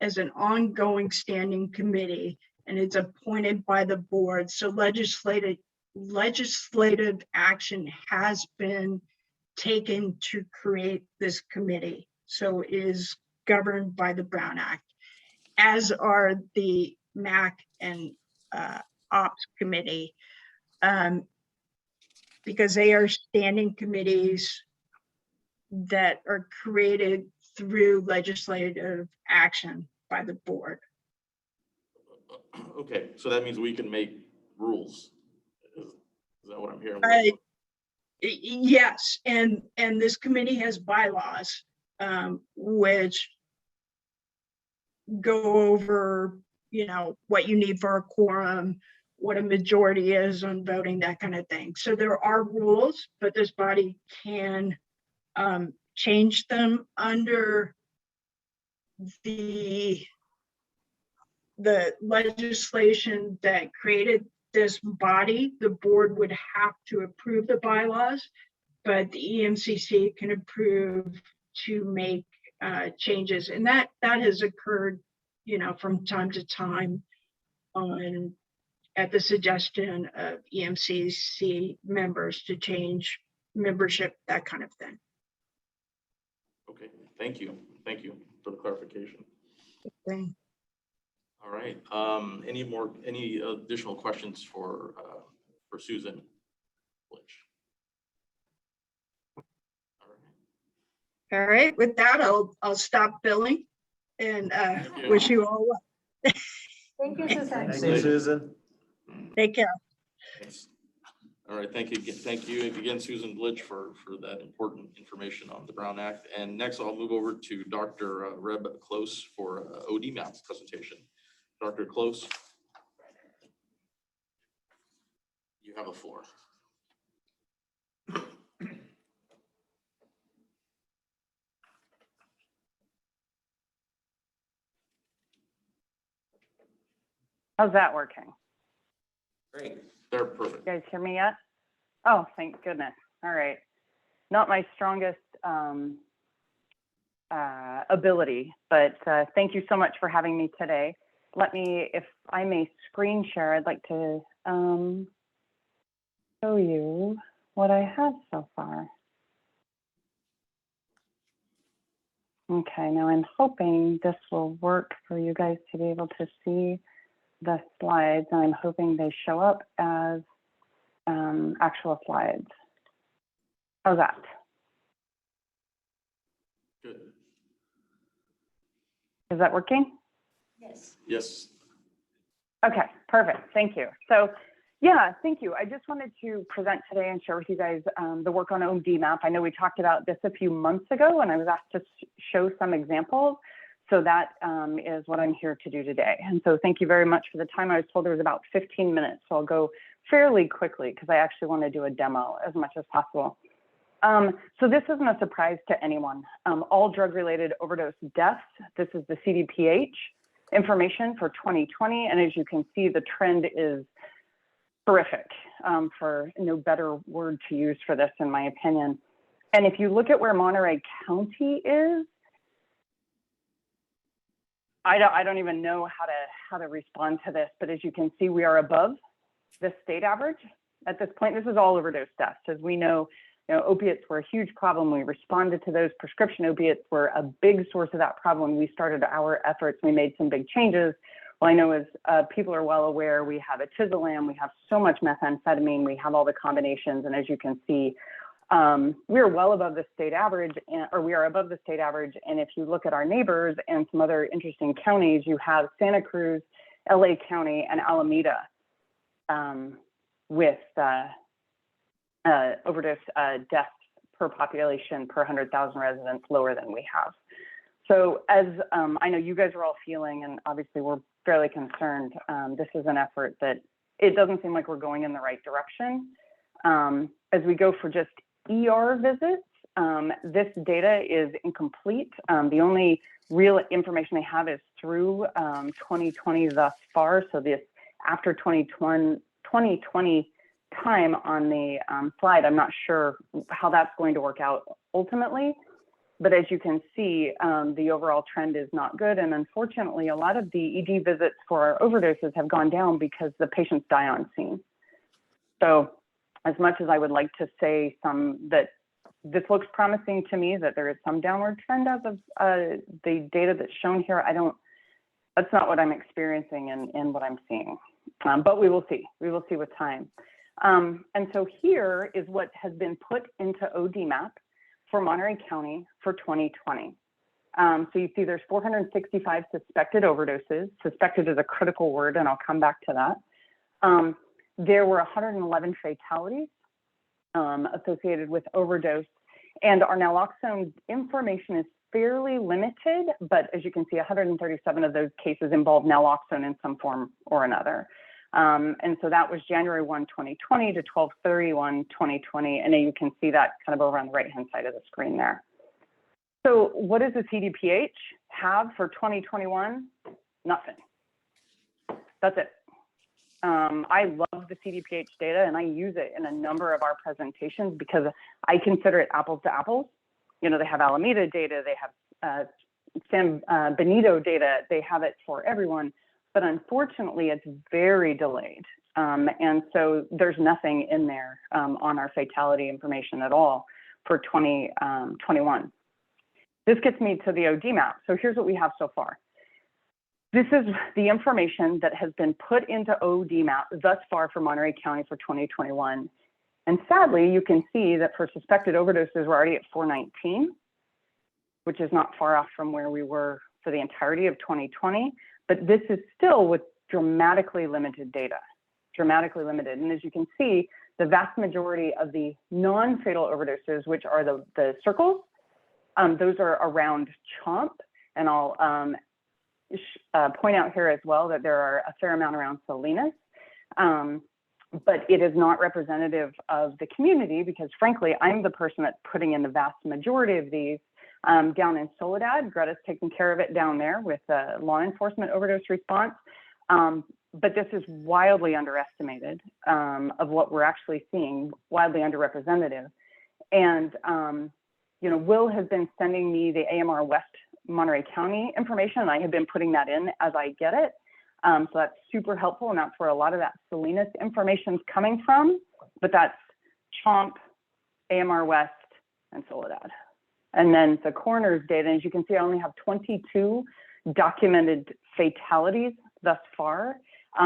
as an ongoing standing committee and it's appointed by the board. So legislative action has been taken to create this committee. So it is governed by the Brown Act, as are the MAC and Ops Committee, because they are standing committees that are created through legislative action by the board. Okay, so that means we can make rules. Is that what I'm hearing? Yes, and this committee has bylaws which go over, what you need for a quorum, what a majority is on voting, that kind of thing. So there are rules, but this body can change them under the legislation that created this body. The board would have to approve the bylaws, but the EMCC can approve to make changes. And that has occurred, from time to time at the suggestion of EMCC members to change membership, that kind of thing. Okay, thank you for the clarification. Okay. All right. Any additional questions for Susan Blitch? All right, with that, I'll stop billing and you. wish you all well. Thank you, Susan. Thank you, Susan. Take care. Thanks. All right, thank you again, Susan Blitch, for that important information on the Brown Act. And next, I'll move over to Dr. Reb Close for OD MAP's presentation. Dr. Close, you have the floor. How's that working? Great. They're perfect. You guys hear me yet? Oh, thank goodness. All right. Not my strongest ability, but thank you so much for having me today. Let me, if I may screen share, I'd like to show you what I have so far. Okay, now I'm hoping this will work for you guys to be able to see the slides. I'm hoping they show up as actual slides. How's that? Good. Is that working? Yes. Yes. Okay, perfect. Thank you. So yeah, thank you. I just wanted to present today and share with you guys the work on ODMAP. I know we talked about this a few months ago and I was asked to show some examples. So that is what I'm here to do today. And so thank you very much for the time. I was told there was about 15 minutes, so I'll go fairly quickly because I actually want to do a demo as much as possible. So this isn't a surprise to anyone. All drug-related overdose deaths, this is the CDPH information for 2020. And as you can see, the trend is horrific, for no better word to use for this, in my opinion. And if you look at where Monterey County is, I don't even know how to respond to this, but as you can see, we are above the state average at this point. This is all overdose deaths. As we know, opiates were a huge problem. We responded to those. Prescription opiates were a big source of that problem. We started our efforts. We made some big changes. Well, I know as people are well aware, we have atizolam, we have so much methamphetamine, we have all the combinations, and as you can see, we're well above the state average, or we are above the state average. And if you look at our neighbors and some other interesting counties, you have Santa Cruz, LA County, and Alameda with overdose deaths per population per 100,000 residents lower than we have. So as I know you guys are all feeling, and obviously we're fairly concerned, this is an effort that it doesn't seem like we're going in the right direction. As we go for just ER visits, this data is incomplete. The only real information they have is through 2020 thus far. So this after 2020 time on the slide, I'm not sure how that's going to work out ultimately. But as you can see, the overall trend is not good. And unfortunately, a lot of the ED visits for our overdoses have gone down because the patients die on scene. So as much as I would like to say that this looks promising to me, that there is some downward trend as of the data that's shown here, that's not what I'm experiencing and what I'm seeing. But we will see with time. And so here is what has been put into ODMAP for Monterey County for 2020. So you see there's 465 suspected overdoses. Suspected is a critical word, and I'll come back to that. There were 111 fatalities associated with overdose, and our naloxone information is fairly limited, but as you can see, 137 of those cases involve naloxone in some form or another. And so that was January 1, 2020 to 12/31/2020, and you can see that kind of over on the right-hand side of the screen there. So what does the CDPH have for 2021? Nothing. That's it. I love the CDPH data and I use it in a number of our presentations because I consider it apples to apples. They have Alameda data, they have San Benito data, they have it for everyone, but unfortunately it's very delayed. And so there's nothing in there on our fatality information at all for 2021. This gets me to the ODMAP. So here's what we have so far. This is the information that has been put into ODMAP thus far for Monterey County for 2021. And sadly, you can see that for suspected overdoses, we're already at 419, which is not far off from where we were for the entirety of 2020. But this is still with dramatically limited data, dramatically limited. And as you can see, the vast majority of the non-fatal overdoses, which are the circles, those are around CHOMP. And I'll point out here as well that there are a fair amount around Salinas. But it is not representative of the community because frankly, I'm the person that's putting in the vast majority of these down in Soledad. Greta's taking care of it down there with the law enforcement overdose response. But this is wildly underestimated of what we're actually seeing, wildly underrepresented. And, you know, Will has been sending me the AMR West Monterey County information, and I have been putting that in as I get it. So that's super helpful, and that's where a lot of that Salinas information is coming from. But that's CHOMP, AMR West, and Soledad. And then the coroner's data, as you can see, I only have 22 documented fatalities thus far.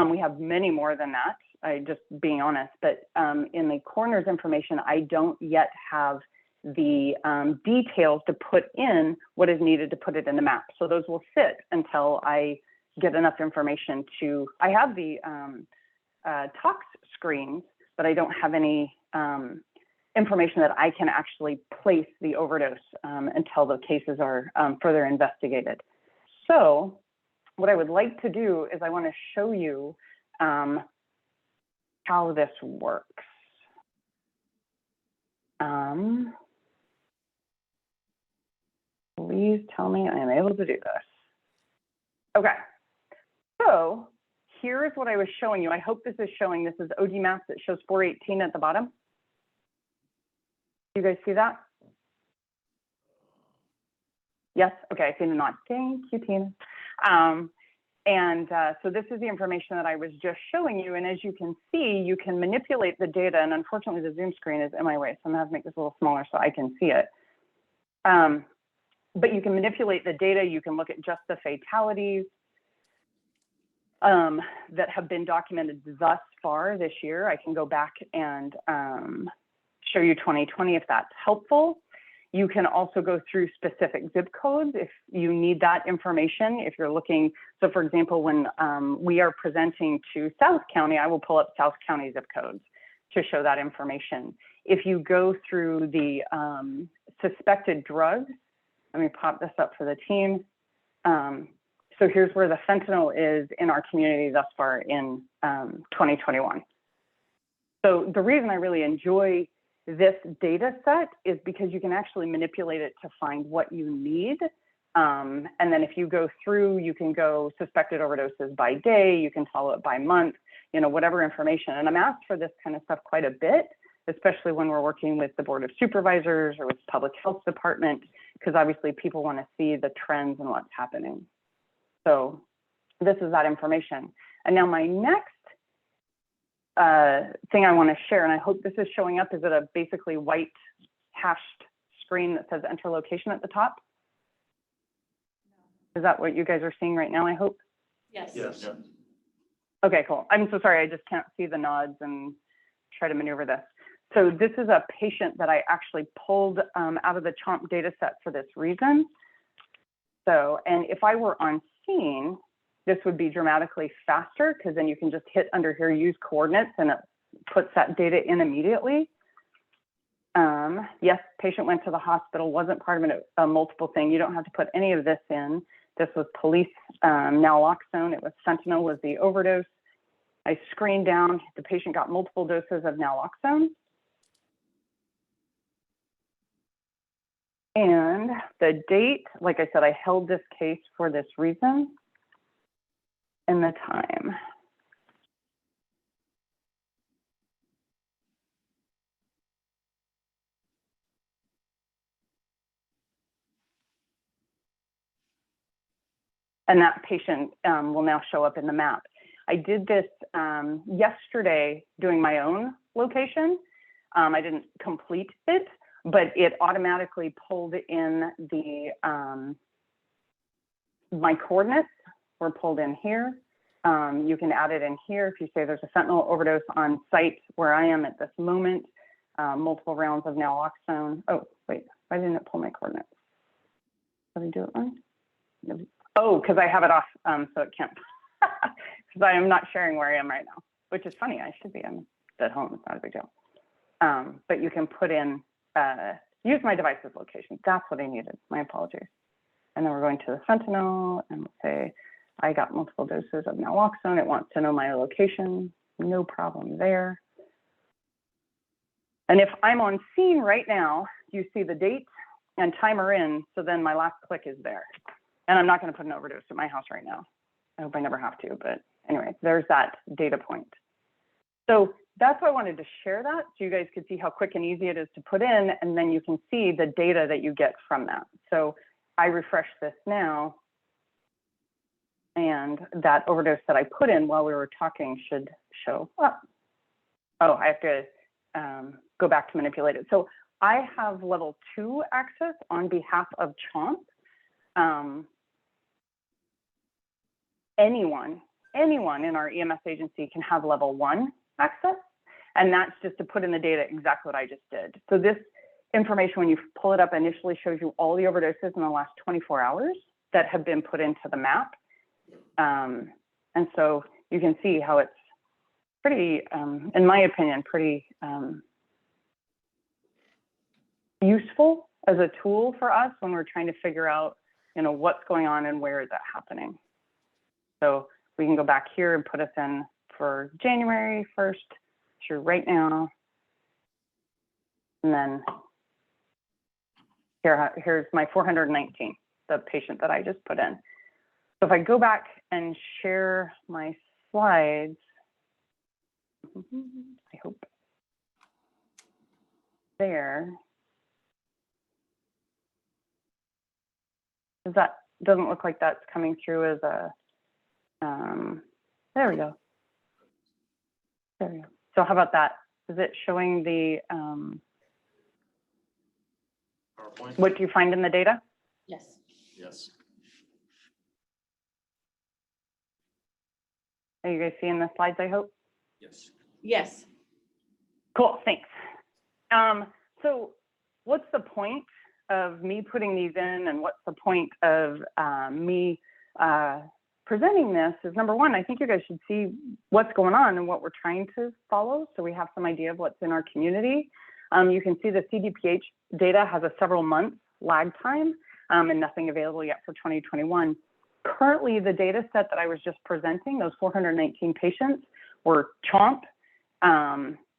We have many more than that, just being honest, but in the coroner's information, I don't yet have the details to put in what is needed to put it in the map. So those will sit until I get enough information to, I have the tox screens, but I don't have any information that I can actually place the overdose until the cases are further investigated. So what I would like to do is I want to show you how this works. Please tell me I am able to do this. Okay, so here's what I was showing you. I hope this is showing, this is ODMAP that shows 418 at the bottom. You guys see that? Yes, okay, I see the nod. Thank you, Tina. So this is the information that I was just showing you. And as you can see, you can manipulate the data. And unfortunately, the Zoom screen is in my way. So I'm gonna have to make this a little smaller so I can see it. But you can manipulate the data. You can look at just the fatalities that have been documented thus far this year. I can go back and show you 2020 if that's helpful. You can also go through specific zip codes if you need that information. If you're looking, so for example, when we are presenting to South County, I will pull up South County zip codes to show that information. If you go through the suspected drugs, let me pop this up for the team. So here's where the fentanyl is in our community thus far in 2021. So the reason I really enjoy this data set is because you can actually manipulate it to find what you need. And then if you go through, you can go suspected overdoses by day, you can follow it by month, you know, whatever information. And I'm asked for this kind of stuff quite a bit, especially when we're working with the Board of Supervisors or with Public Health Department, because obviously people want to see the trends and what's happening. So this is that information. And now my next thing I want to share, and I hope this is showing up, is it a basically white hashed screen that says enter location at the top? Is that what you guys are seeing right now, I hope? Yes. Yes. Okay, cool. I'm so sorry, I just can't see the nods and try to maneuver this. So this is a patient that I actually pulled out of the CHOMP data set for this reason. So, and if I were on scene, this would be dramatically faster because then you can just hit under here, use coordinates, and it puts that data in immediately. Yes, patient went to the hospital, wasn't part of a multiple thing. You don't have to put any of this in. This was police naloxone. It was fentanyl was the overdose. I screened down, the patient got multiple doses of naloxone. And the date, like I said, I held this case for this reason. And the time. And that patient will now show up in the map. I did this yesterday doing my own location. I didn't complete it, but it automatically pulled in the my coordinates were pulled in here. You can add it in here if you say there's a fentanyl overdose on site where I am at this moment, multiple rounds of naloxone. Oh, wait, why didn't it pull my coordinates? Did I do it wrong? Oh, because I have it off, so it can't. Because I am not sharing where I am right now, which is funny. I should be. I'm at home. It's not a big deal. But you can put in, use my device's location. That's what I needed. My apologies. And then we're going to the fentanyl and we'll say, I got multiple doses of naloxone. It wants to know my location. No problem there. And if I'm on scene right now, you see the date and timer in. So then my last click is there. And I'm not going to put an overdose at my house right now. I hope I never have to, but anyway, there's that data point. So that's why I wanted to share that so you guys could see how quick and easy it is to put in, and then you can see the data that you get from that. So I refresh this now, and that overdose that I put in while we were talking should show up. Oh, I have to go back to manipulate it. So I have level 2 access on behalf of CHOMP. Anyone in our EMS agency can have level 1 access, and that's just to put in the data exactly what I just did. So this information, when you pull it up, initially shows you all the overdoses in the last 24 hours that have been put into the map. And so you can see how it's pretty, in my opinion, pretty useful as a tool for us when we're trying to figure out, what's going on and where is that happening. So we can go back here and put us in for January 1st through right now. And then here's my 419, the patient that I just put in. So if I go back and share my slides, I hope there. That doesn't look like that's coming through as a, there we go. There we go. So how about that? Is it showing the, PowerPoint? what do you find in the data? Yes. Yes. Are you guys seeing the slides, I hope? Yes. Yes. Cool, thanks. So what's the point of me putting these in, and what's the point of me presenting this is, number one, I think you guys should see what's going on and what we're trying to follow, so we have some idea of what's in our community. You can see the CDPH data has a several month lag time and nothing available yet for 2021. Currently, the data set that I was just presenting, those 419 patients, were CHOMP,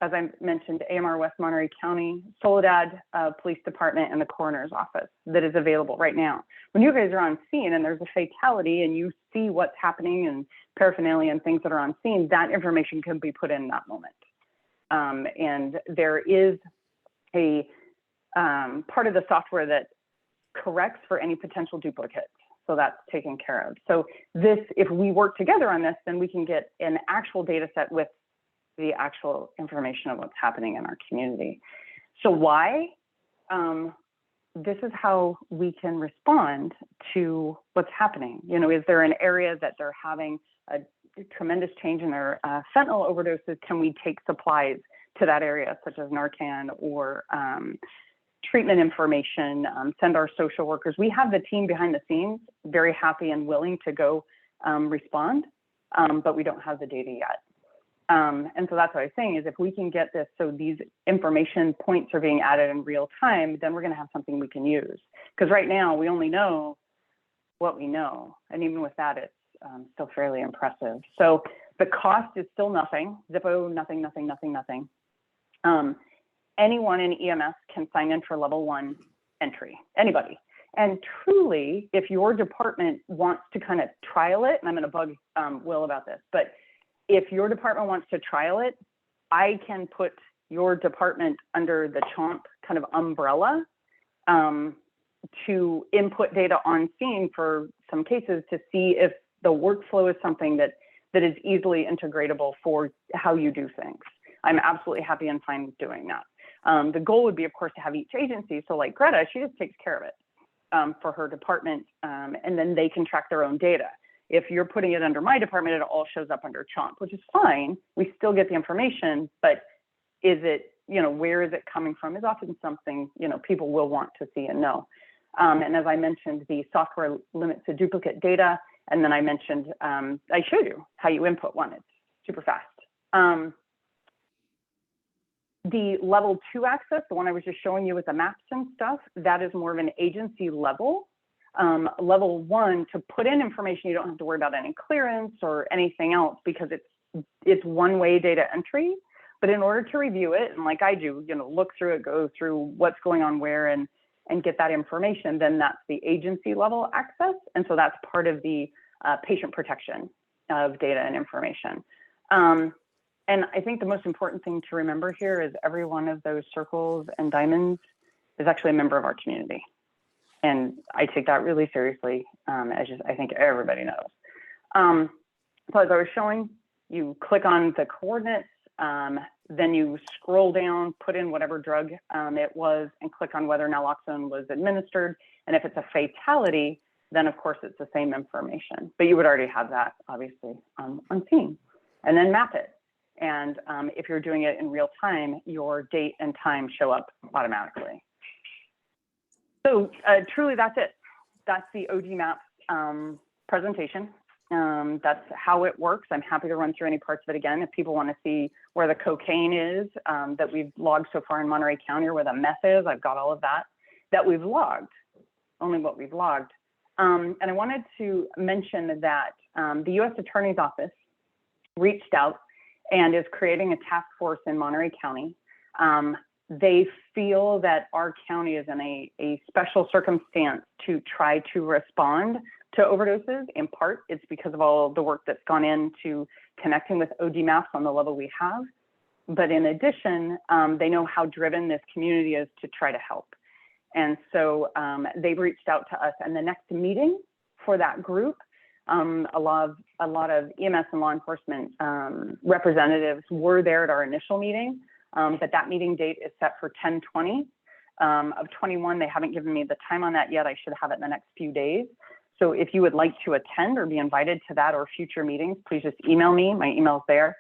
as I mentioned, AMR West Monterey County, Soledad Police Department, and the coroner's office that is available right now. When you guys are on scene and there's a fatality and you see what's happening and paraphernalia and things that are on scene, that information can be put in that moment. And there is a part of the software that corrects for any potential duplicates. So that's taken care of. So this, if we work together on this, then we can get an actual data set with the actual information of what's happening in our community. So why? This is how we can respond to what's happening. Is there an area that they're having a tremendous change in their fentanyl overdoses? Can we take supplies to that area, such as Narcan or treatment information, send our social workers? We have the team behind the scenes, very happy and willing to go respond, but we don't have the data yet. And so that's what I was saying is, if we can get this so these information points are being added in real time, then we're going to have something we can use. Because right now we only know what we know. And even with that, it's still fairly impressive. So the cost is still nothing, Zippo, nothing, nothing, nothing, nothing. Anyone in EMS can sign in for level 1 entry, anybody. And truly, if your department wants to kind of trial it, and I'm going to bug Will about this, but if your department wants to trial it, I can put your department under the CHOMP kind of umbrella to input data on scene for some cases to see if the workflow is something that is easily integratable for how you do things. I'm absolutely happy and fine with doing that. The goal would be, of course, to have each agency. So like Greta, she just takes care of it for her department, and then they can track their own data. If you're putting it under my department, it all shows up under CHOMP, which is fine. We still get the information, but is it, where is it coming from is often something, people will want to see and know. And as I mentioned, the software limits the duplicate data. And then I mentioned, I showed you how you input one. It's super fast. The level 2 access, the one I was just showing you with the maps and stuff, that is more of an agency level. Level 1, to put in information, you don't have to worry about any clearance or anything else because it's one-way data entry. But in order to review it, and like I do, look through it, go through what's going on where and get that information, then that's the agency level access. And so that's part of the patient protection of data and information. And I think the most important thing to remember here is every one of those circles and diamonds is actually a member of our community. And I take that really seriously, as I think everybody knows. So as I was showing, you click on the coordinates, then you scroll down, put in whatever drug it was, and click on whether naloxone was administered. And if it's a fatality, then of course it's the same information. But you would already have that, obviously, on scene. And then map it. And if you're doing it in real time, your date and time show up automatically. So truly, that's it. That's the OD map presentation. That's how it works. I'm happy to run through any parts of it again. If people want to see where the cocaine is that we've logged so far in Monterey County, or where the meth is, I've got all of that we've logged, only what we've logged. And I wanted to mention that the U.S. Attorney's Office reached out and is creating a task force in Monterey County. They feel that our county is in a special circumstance to try to respond to overdoses. In part, it's because of all the work that's gone into connecting with OD maps on the level we have. But in addition, they know how driven this community is to try to help. And so they've reached out to us, and the next meeting for that group, a lot of EMS and law enforcement representatives were there at our initial meeting, but that meeting date is set for 10/20 of 21. They haven't given me the time on that yet. I should have it in the next few days. So if you would like to attend or be invited to that or future meetings, please just email me. My email's there.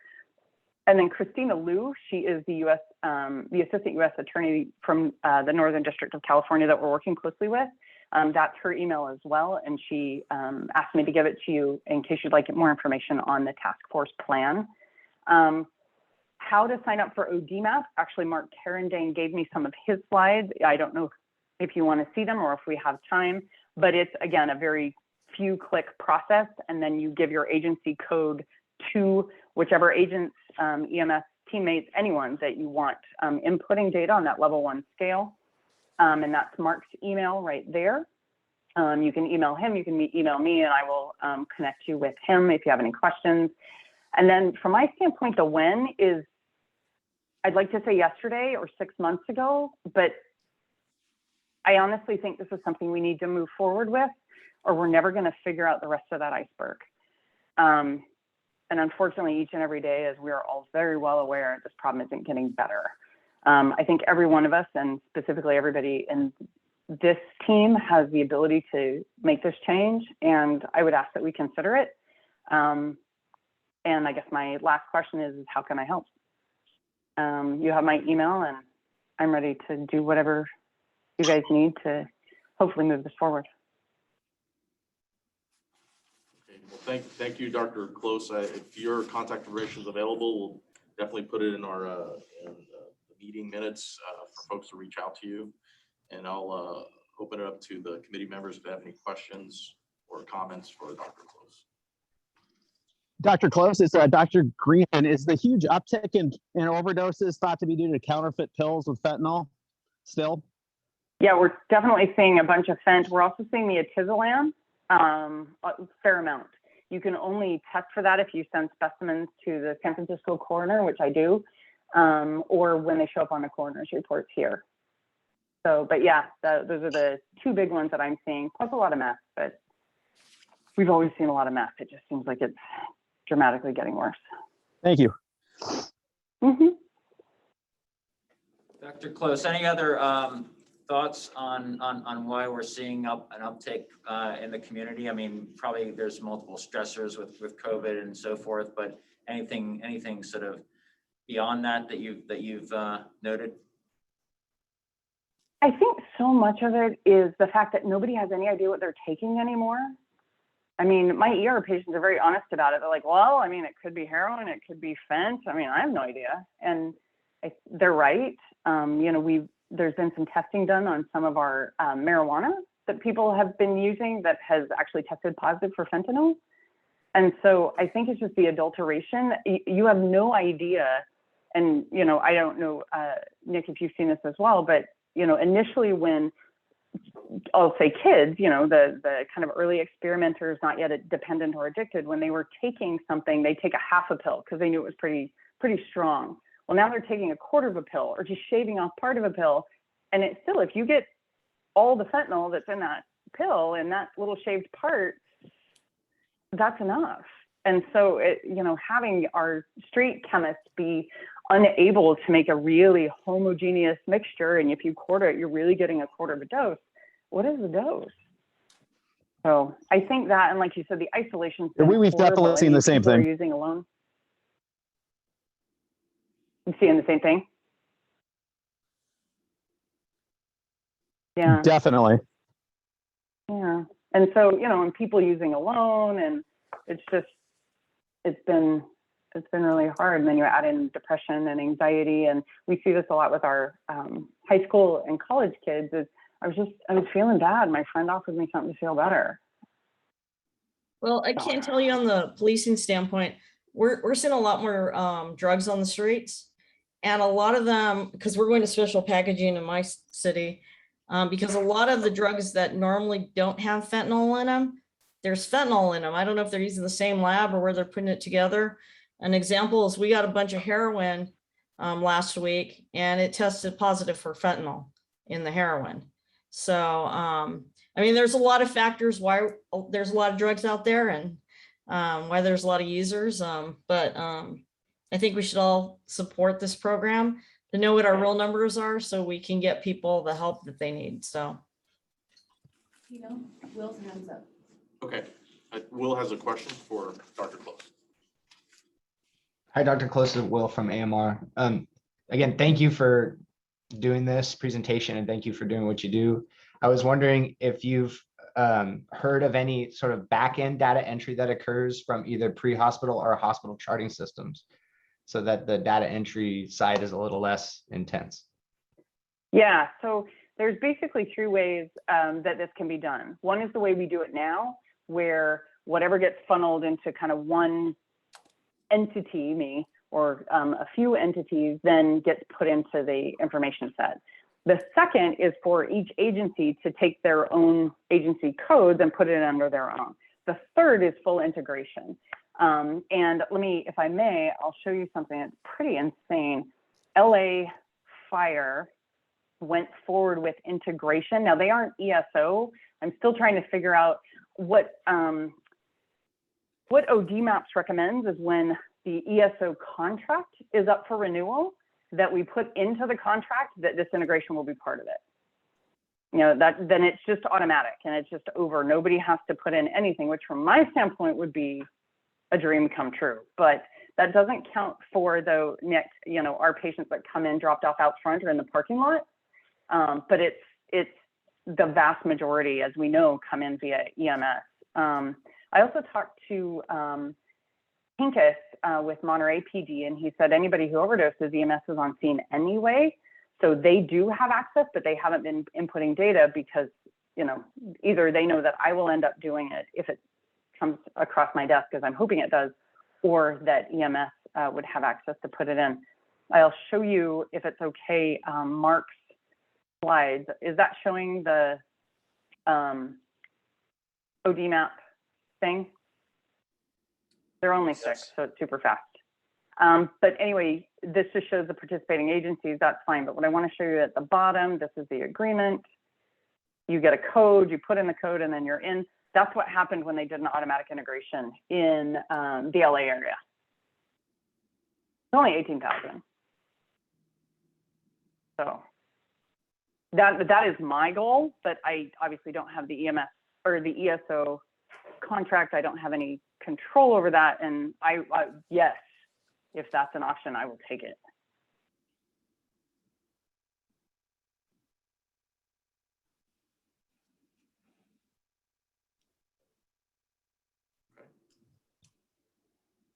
And then Christina Liu, she is the Assistant U.S. Attorney from the Northern District of California that we're working closely with. That's her email as well. And she asked me to give it to you in case you'd like more information on the task force plan. How to sign up for ODMAP. Actually, Mark Carandane gave me some of his slides. I don't know if you want to see them or if we have time, but it's, again, a very few click process. And then you give your agency code to whichever agents, EMS teammates, anyone that you want inputting data on that level 1 scale. And that's Mark's email right there. You can email him, you can email me, and I will connect you with him if you have any questions. And then from my standpoint, the when is, I'd like to say yesterday or 6 months ago, but I honestly think this is something we need to move forward with, or we're never going to figure out the rest of that iceberg. And unfortunately, each and every day, as we are all very well aware, this problem isn't getting better. I think every one of us, and specifically everybody in this team, has the ability to make this change, and I would ask that we consider it. And I guess my last question is how can I help? You have my email, and I'm ready to do whatever you guys need to hopefully move this forward. Okay, well, thank you, Dr. Close. If your contact information is available, we'll definitely put it in our in the meeting minutes for folks to reach out to you. And I'll open it up to the committee members if they have any questions or comments for Dr. Close. Dr. Close, it's Dr. Greenman. Is the huge uptick in overdoses thought to be due to counterfeit pills with fentanyl still? Yeah, we're definitely seeing a bunch of fent. We're also seeing the atizolam, a fair amount. You can only test for that if you send specimens to the San Francisco coroner, which I do, or when they show up on the coroner's reports here. So, but yeah, those are the two big ones that I'm seeing, plus a lot of meth, but we've always seen a lot of meth. It just seems like it's dramatically getting worse. Thank you. Dr. Close, any other thoughts on why we're seeing an uptick in the community? I mean, probably there's multiple stressors with COVID and so forth, but anything sort of beyond that you've noted? I think so much of it is the fact that nobody has any idea what they're taking anymore. I mean, my ER patients are very honest about it. They're like, well, I mean, it could be heroin, it could be fent. I mean, I have no idea. And they're right. You know, there's been some testing done on some of our marijuana that people have been using that has actually tested positive for fentanyl. And so I think it's just the adulteration. You have no idea. And, you know, I don't know, Nick, if you've seen this as well, but, you know, initially when I'll say kids, you know, the kind of early experimenters, not yet dependent or addicted, when they were taking something, they take a half a pill because they knew it was pretty strong. Well, now they're taking a quarter of a pill or just shaving off part of a pill. And it's still, if you get all the fentanyl that's in that pill and that little shaved part, that's enough. And so, you know, having our street chemists be unable to make a really homogeneous mixture, and if you quarter it, you're really getting a quarter of a dose. What is the dose? So I think that, and like you said, the isolation. We've definitely seen the same thing. Using alone. You seeing the same thing? Yeah. Definitely. Yeah. And so, you know, and people using alone, and it's been really hard. And then you add in depression and anxiety, and we see this a lot with our high school and college kids. I was feeling bad. My friend offered me something to feel better. Well, I can't tell you on the policing standpoint, we're seeing a lot more drugs on the streets, and a lot of them, because we're going to special packaging in my city, because a lot of the drugs that normally don't have fentanyl in them, there's fentanyl in them. I don't know if they're using the same lab or where they're putting it together. An example is we got a bunch of heroin last week, and it tested positive for fentanyl in the heroin. So, I mean, there's a lot of factors why there's a lot of drugs out there, and why there's a lot of users. But I think we should all support this program to know what our real numbers are so we can get people the help that they need. So. You know, Will's hands up. Okay, Will has a question for Dr. Close. Hi, Dr. Close, Will from AMR. Again, thank you for doing this presentation, and thank you for doing what you do. I was wondering if you've heard of any sort of back-end data entry that occurs from either pre-hospital or hospital charting systems, so that the data entry side is a little less intense. Yeah, so there's basically three ways that this can be done. One is the way we do it now, where whatever gets funneled into kind of one entity, me, or a few entities, then gets put into the information set. The second is for each agency to take their own agency codes and put it under their own. The third is full integration. And let me, if I may, I'll show you something that's pretty insane. LA Fire went forward with integration. Now they aren't ESO. I'm still trying to figure out what ODMAPS recommends is when the ESO contract is up for renewal, that we put into the contract that this integration will be part of it. You know, then it's just automatic and it's just over. Nobody has to put in anything, which from my standpoint would be a dream come true. But that doesn't count for the next, you know, our patients that come in dropped off out front or in the parking lot. But it's the vast majority, as we know, come in via EMS. I also talked to Pincus with Monterey PD, and he said anybody who overdoses, EMS is on scene anyway. So they do have access, but they haven't been inputting data because, you know, either they know that I will end up doing it if it comes across my desk, as I'm hoping it does, or that EMS would have access to put it in. I'll show you, if it's okay, Mark's slides. Is that showing the ODMAP thing? They're only 6, so it's super fast. But anyway, this just shows the participating agencies, that's fine. But what I want to show you at the bottom, this is the agreement. You get a code, you put in the code, and then you're in. That's what happened when they did an automatic integration in the LA area. It's only 18,000. So that is my goal, but I obviously don't have the EMS or the ESO contract. I don't have any control over that. And yes, if that's an option, I will take it.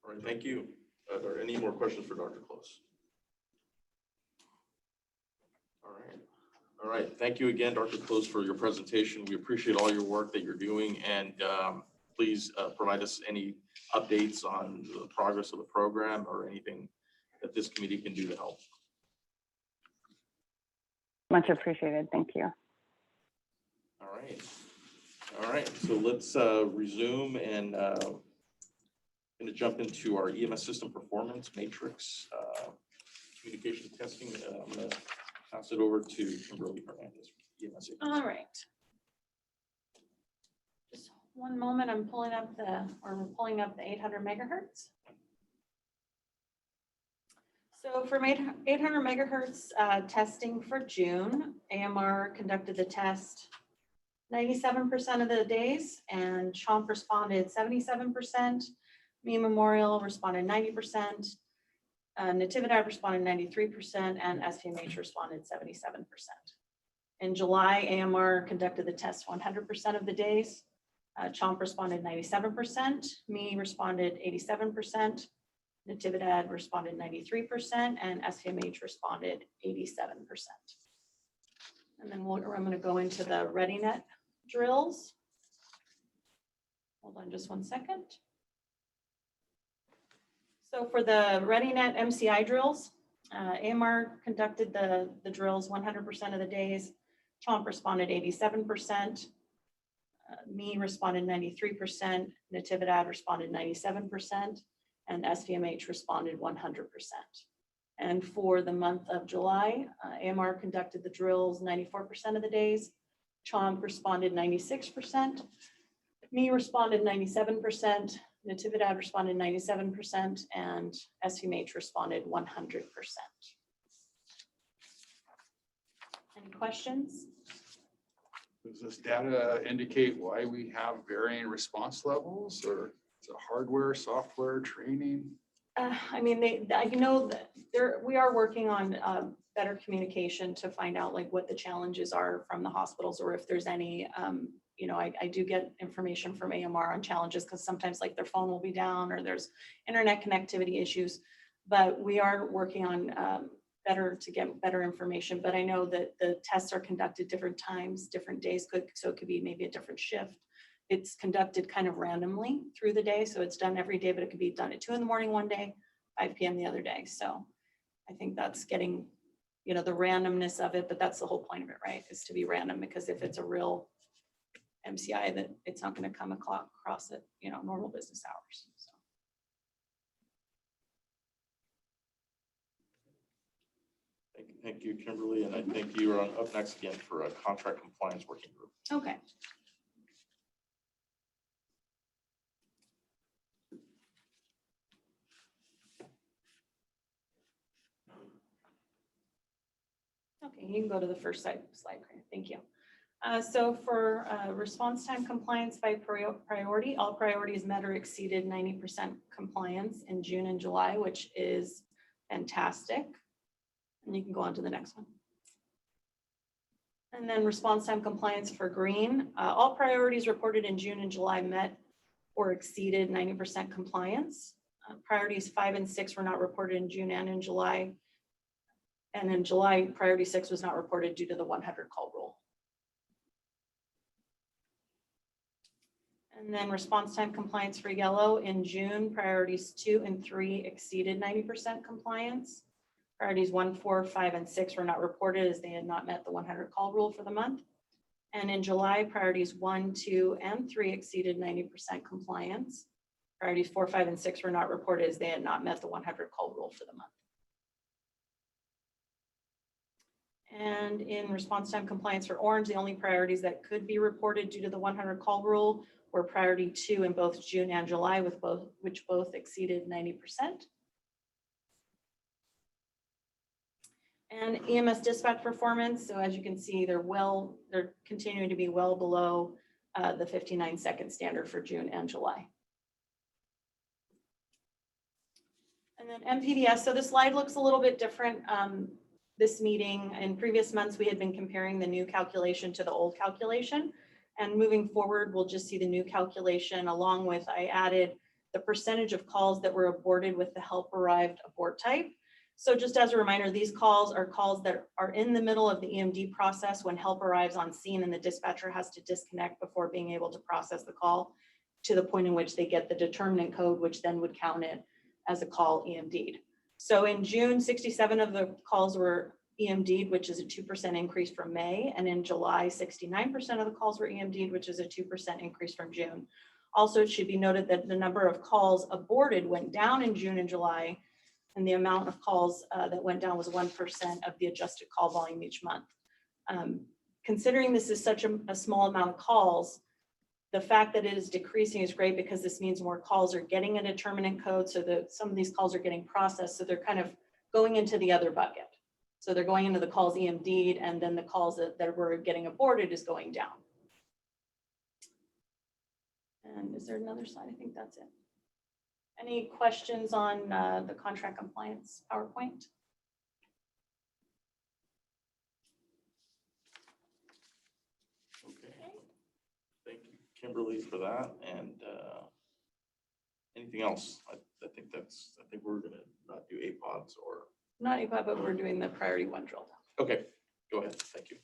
All right, thank you. Are there any more questions for Dr. Close? All right. Thank you again, Dr. Close, for your presentation. We appreciate all your work that you're doing, and please provide us any updates on the progress of the program or anything that this committee can do to help. Much appreciated. Thank you. All right. All right. So let's resume and going to jump into our EMS system performance matrix communication testing. I'm going to pass it over to Kimberly Hernandez. EMS. All right. Just one moment. I'm pulling up the 800 megahertz. So from 800 megahertz testing for June, AMR conducted the test 97% of the days, and CHOMP responded 77%. Me Memorial responded 90%. Natividad responded 93%, and SPMH responded 77%. In July, AMR conducted the test 100% of the days. CHOMP responded 97%. Me responded 87%. Natividad responded 93%, and SPMH responded 87%. And then I'm going to go into the ReadyNet drills. Hold on just one second. So for the ReadyNet MCI drills, AMR conducted the drills 100% of the days. CHOMP responded 87%. Me responded 93%. Natividad responded 97%. And SVMH responded 100%. And for the month of July, AMR conducted the drills 94% of the days. CHOMP responded 96%. Me responded 97%. Natividad responded 97%, and SVMH responded 100%. Any questions? Does this data indicate why we have varying response levels, or is it hardware, software, training? I mean, I know that we are working on better communication to find out like what the challenges are from the hospitals, or if there's any, you know, I do get information from AMR on challenges because sometimes like their phone will be down or there's internet connectivity issues, but we are working on to get better information. But I know that the tests are conducted different times, different days, so it could be maybe a different shift. It's conducted kind of randomly through the day. So it's done every day, but it could be done at 2 in the morning one day, 5 p.m. the other day. So I think that's getting, you know, the randomness of it, but that's the whole point of it, right? Is to be random, because if it's a real MCI, that it's not going to come across at, you know, normal business hours. So. Thank you, Kimberly, and I think you are up next again for a contract compliance working group. Okay. Okay, you can go to the first slide. Thank you. So for response time compliance by priority, all priorities met or exceeded 90% compliance in June and July, which is fantastic. And you can go on to the next one. And then response time compliance for green, all priorities reported in June and July met or exceeded 90% compliance. Priorities 5 and 6 were not reported in June and in July. And in July, priority 6 was not reported due to the 100 call rule. And then response time compliance for yellow in June, priorities 2 and 3 exceeded 90% compliance. Priorities 1, 4, 5, and 6 were not reported as they had not met the 100 call rule for the month. And in July, priorities 1, 2, and 3 exceeded 90% compliance. Priorities 4, 5, and 6 were not reported as they had not met the 100 call rule for the month. And in response time compliance for orange, the only priorities that could be reported due to the 100 call rule were priority 2 in both June and July, which both exceeded 90%. And EMS dispatch performance, so as you can see, they're continuing to be well below the 59-second standard for June and July. And then MPDS, so the slide looks a little bit different. This meeting, in previous months, we had been comparing the new calculation to the old calculation. And moving forward, we'll just see the new calculation along with, I added the percentage of calls that were aborted with the help arrived abort type. So just as a reminder, these calls are calls that are in the middle of the EMD process when help arrives on scene and the dispatcher has to disconnect before being able to process the call to the point in which they get the determinant code, which then would count it as a call EMD'd. So in June, 67 of the calls were EMD'd, which is a 2% increase from May. And in July, 69% of the calls were EMD'd, which is a 2% increase from June. Also, it should be noted that the number of calls aborted went down in June and July, and the amount of calls that went down was 1% of the adjusted call volume each month. Considering this is such a small amount of calls, the fact that it is decreasing is great because this means more calls are getting a determinant code, so that some of these calls are getting processed, so they're kind of going into the other bucket. So they're going into the calls EMD'd, and then the calls that were getting aborted is going down. And is there another slide? I think that's it. Any questions on the contract compliance PowerPoint? Okay. Thank you, Kimberly, for that. And anything else? I think we're gonna not do APODs or. Not APOD, but we're doing the priority one drill down. Okay, go ahead. Thank you.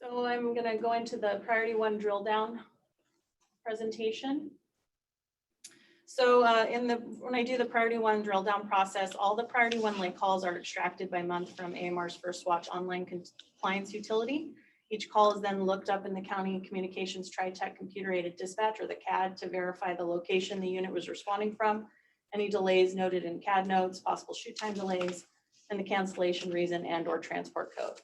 So I'm gonna go into the priority one drill down presentation. So when I do the priority one drill down process, all the priority one late calls are extracted by month from AMR's First Watch online compliance utility. Each call is then looked up in the County Communications Tri-Tech computer aided dispatch, or the CAD, to verify the location the unit was responding from, any delays noted in CAD notes, possible shoot time delays, and the cancellation reason and or transport code.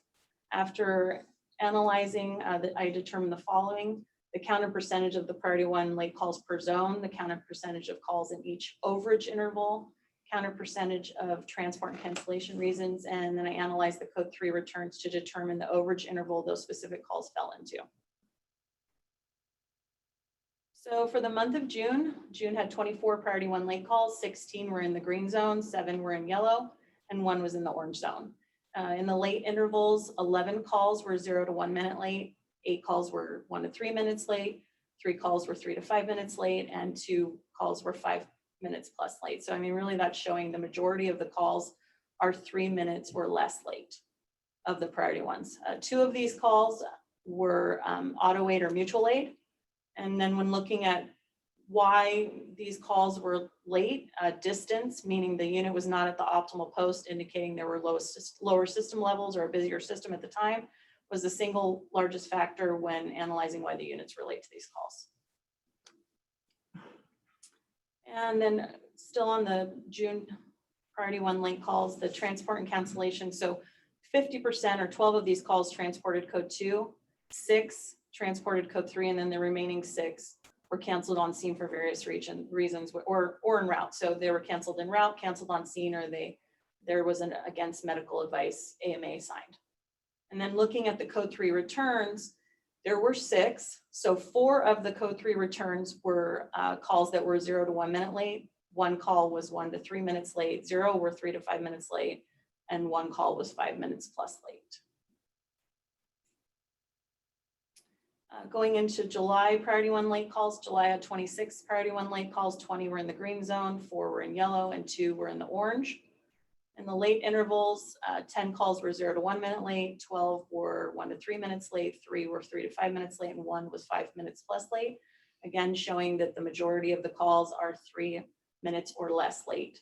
After analyzing, I determined the following: the counted percentage of the priority one late calls per zone, the counted percentage of calls in each overage interval, counted percentage of transport and cancellation reasons, and then I analyzed the code 3 returns to determine the overage interval those specific calls fell into. So for the month of June, June had 24 priority one late calls, 16 were in the green zone, 7 were in yellow, and 1 was in the orange zone. In the late intervals, 11 calls were 0 to 1 minute late, 8 calls were 1 to 3 minutes late, 3 calls were 3 to 5 minutes late, and 2 calls were 5 minutes plus late. So I mean, really that's showing the majority of the calls are 3 minutes or less late of the priority ones. 2 of these calls were auto aid or mutual aid. And then when looking at why these calls were late, distance, meaning the unit was not at the optimal post, indicating there were lower system levels or a busier system at the time, was the single largest factor when analyzing why the units relate to these calls. And then still on the June priority one late calls, the transport and cancellation. So 50% or 12 of these calls transported code 2, 6 transported code 3, and then the remaining 6 were canceled on scene for various reasons or en route. So they were canceled en route, canceled on scene, or there was an against medical advice AMA signed. And then looking at the code 3 returns, there were 6. So 4 of the code 3 returns were calls that were 0 to 1 minute late. 1 call was 1 to 3 minutes late. 0 were 3 to 5 minutes late. And 1 call was 5 minutes plus late. Going into July, priority one late calls, July had 26 priority one late calls, 20 were in the green zone, 4 were in yellow, and 2 were in the orange. In the late intervals, 10 calls were 0 to 1 minute late, 12 were 1 to 3 minutes late, 3 were 3 to 5 minutes late, and 1 was 5 minutes plus late. Again, showing that the majority of the calls are 3 minutes or less late.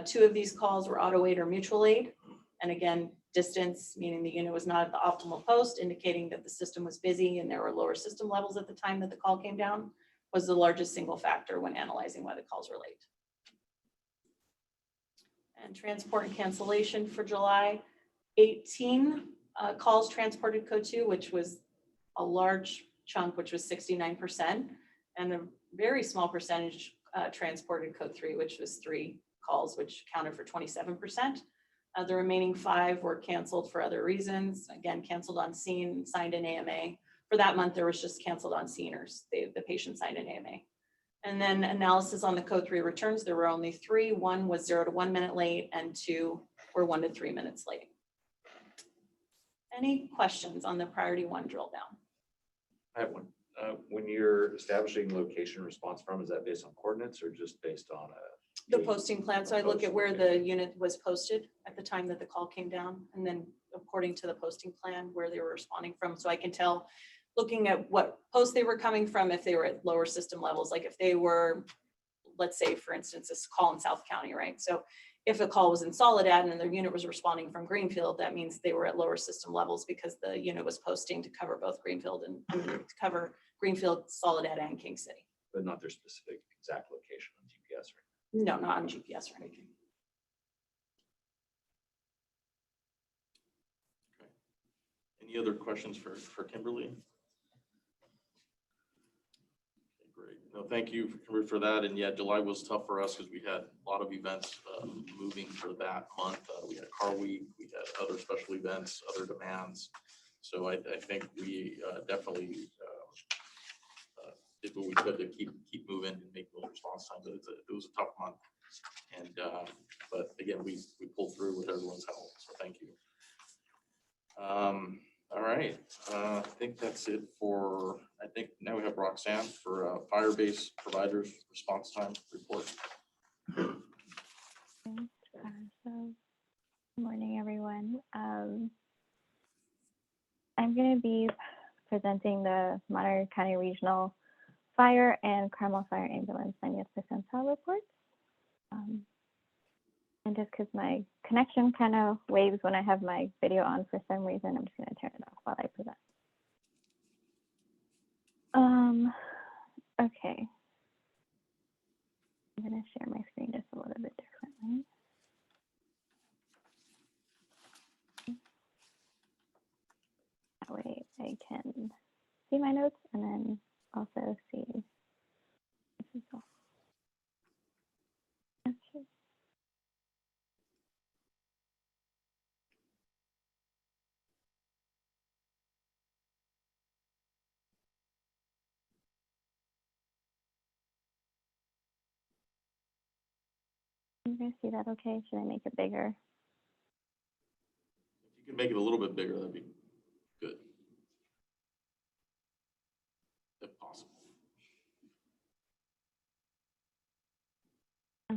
2 of these calls were auto aid or mutual aid. And again, distance, meaning the unit was not at the optimal post, indicating that the system was busy and there were lower system levels at the time that the call came down, was the largest single factor when analyzing why the calls were late. And transport and cancellation for July, 18 calls transported code 2, which was a large chunk, which was 69%, and a very small percentage transported code 3, which was 3 calls, which counted for 27%. The remaining 5 were canceled for other reasons. Again, canceled on scene, signed an AMA. For that month, there was just canceled on sceners. The patient signed an AMA. And then analysis on the code 3 returns, there were only 3. 1 was 0 to 1 minute late, and 2 were 1 to 3 minutes late. Any questions on the priority 1 drill down? I have one. When you're establishing location response from, is that based on coordinates or just based on The posting plan. So I look at where the unit was posted at the time that the call came down, and then according to the posting plan, where they were responding from. So I can tell, looking at what post they were coming from, if they were at lower system levels, like if they were, let's say, for instance, this call in South County, right? So if a call was in Soledad and their unit was responding from Greenfield, that means they were at lower system levels because the unit was posting to cover both Greenfield and to cover Greenfield, Soledad, and King City. but not their specific exact location on GPS, right? No, not on GPS or anything. Any other questions for Kimberly? Okay, great. No, thank you for that. And yeah, July was tough for us because we had a lot of events moving for that month. We had Car Week, we had other special events, other demands. So I think we definitely did what we could to keep moving and make those response times. But it was a tough month. And but again, we pulled through with everyone's help. So thank you. All right, I think that's it for, I think now we have Roxanne for fire-based providers response time report. So, good morning, everyone. I'm going to be presenting the Monterey County Regional Fire and Carmel Fire Ambulance 90th percentile reports. And just because my connection kind of waves when I have my video on for some reason, I'm just going to turn it off while I present. Okay. I'm going to share my screen just a little bit differently. That way I can see my notes and then also see this as well. Okay. You guys see that okay? Should I make it bigger? If you can make it a little bit bigger, that'd be good. If possible. I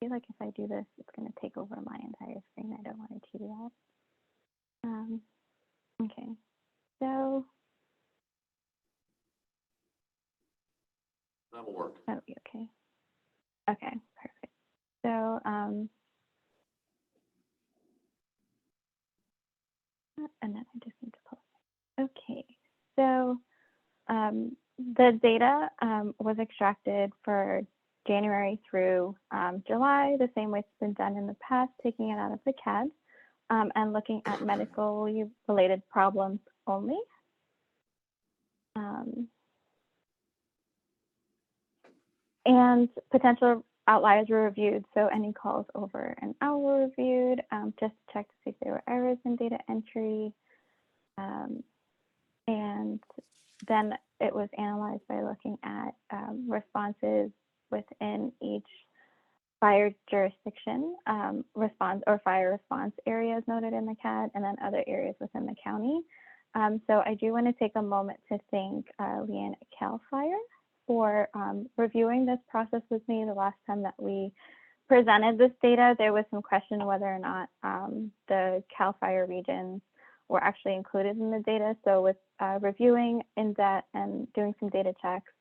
feel like if I do this, it's going to take over my entire screen. I don't want it to do that. Okay, so That'll work. that'll be okay. Okay, perfect. So and then I just need to pull it. Okay, so the data was extracted for January through July, the same way it's been done in the past, taking it out of the CAD and looking at medical related problems only. And potential outliers were reviewed. So any calls over an hour were reviewed, just to check to see if there were errors in data entry. And then it was analyzed by looking at responses within each fire jurisdiction, fire response areas noted in the CAD, and then other areas within the county. So I do want to take a moment to thank Leanne at CAL FIRE for reviewing this process with me. The last time that we presented this data, there was some question whether or not the CAL FIRE regions were actually included in the data. So with reviewing in that and doing some data checks,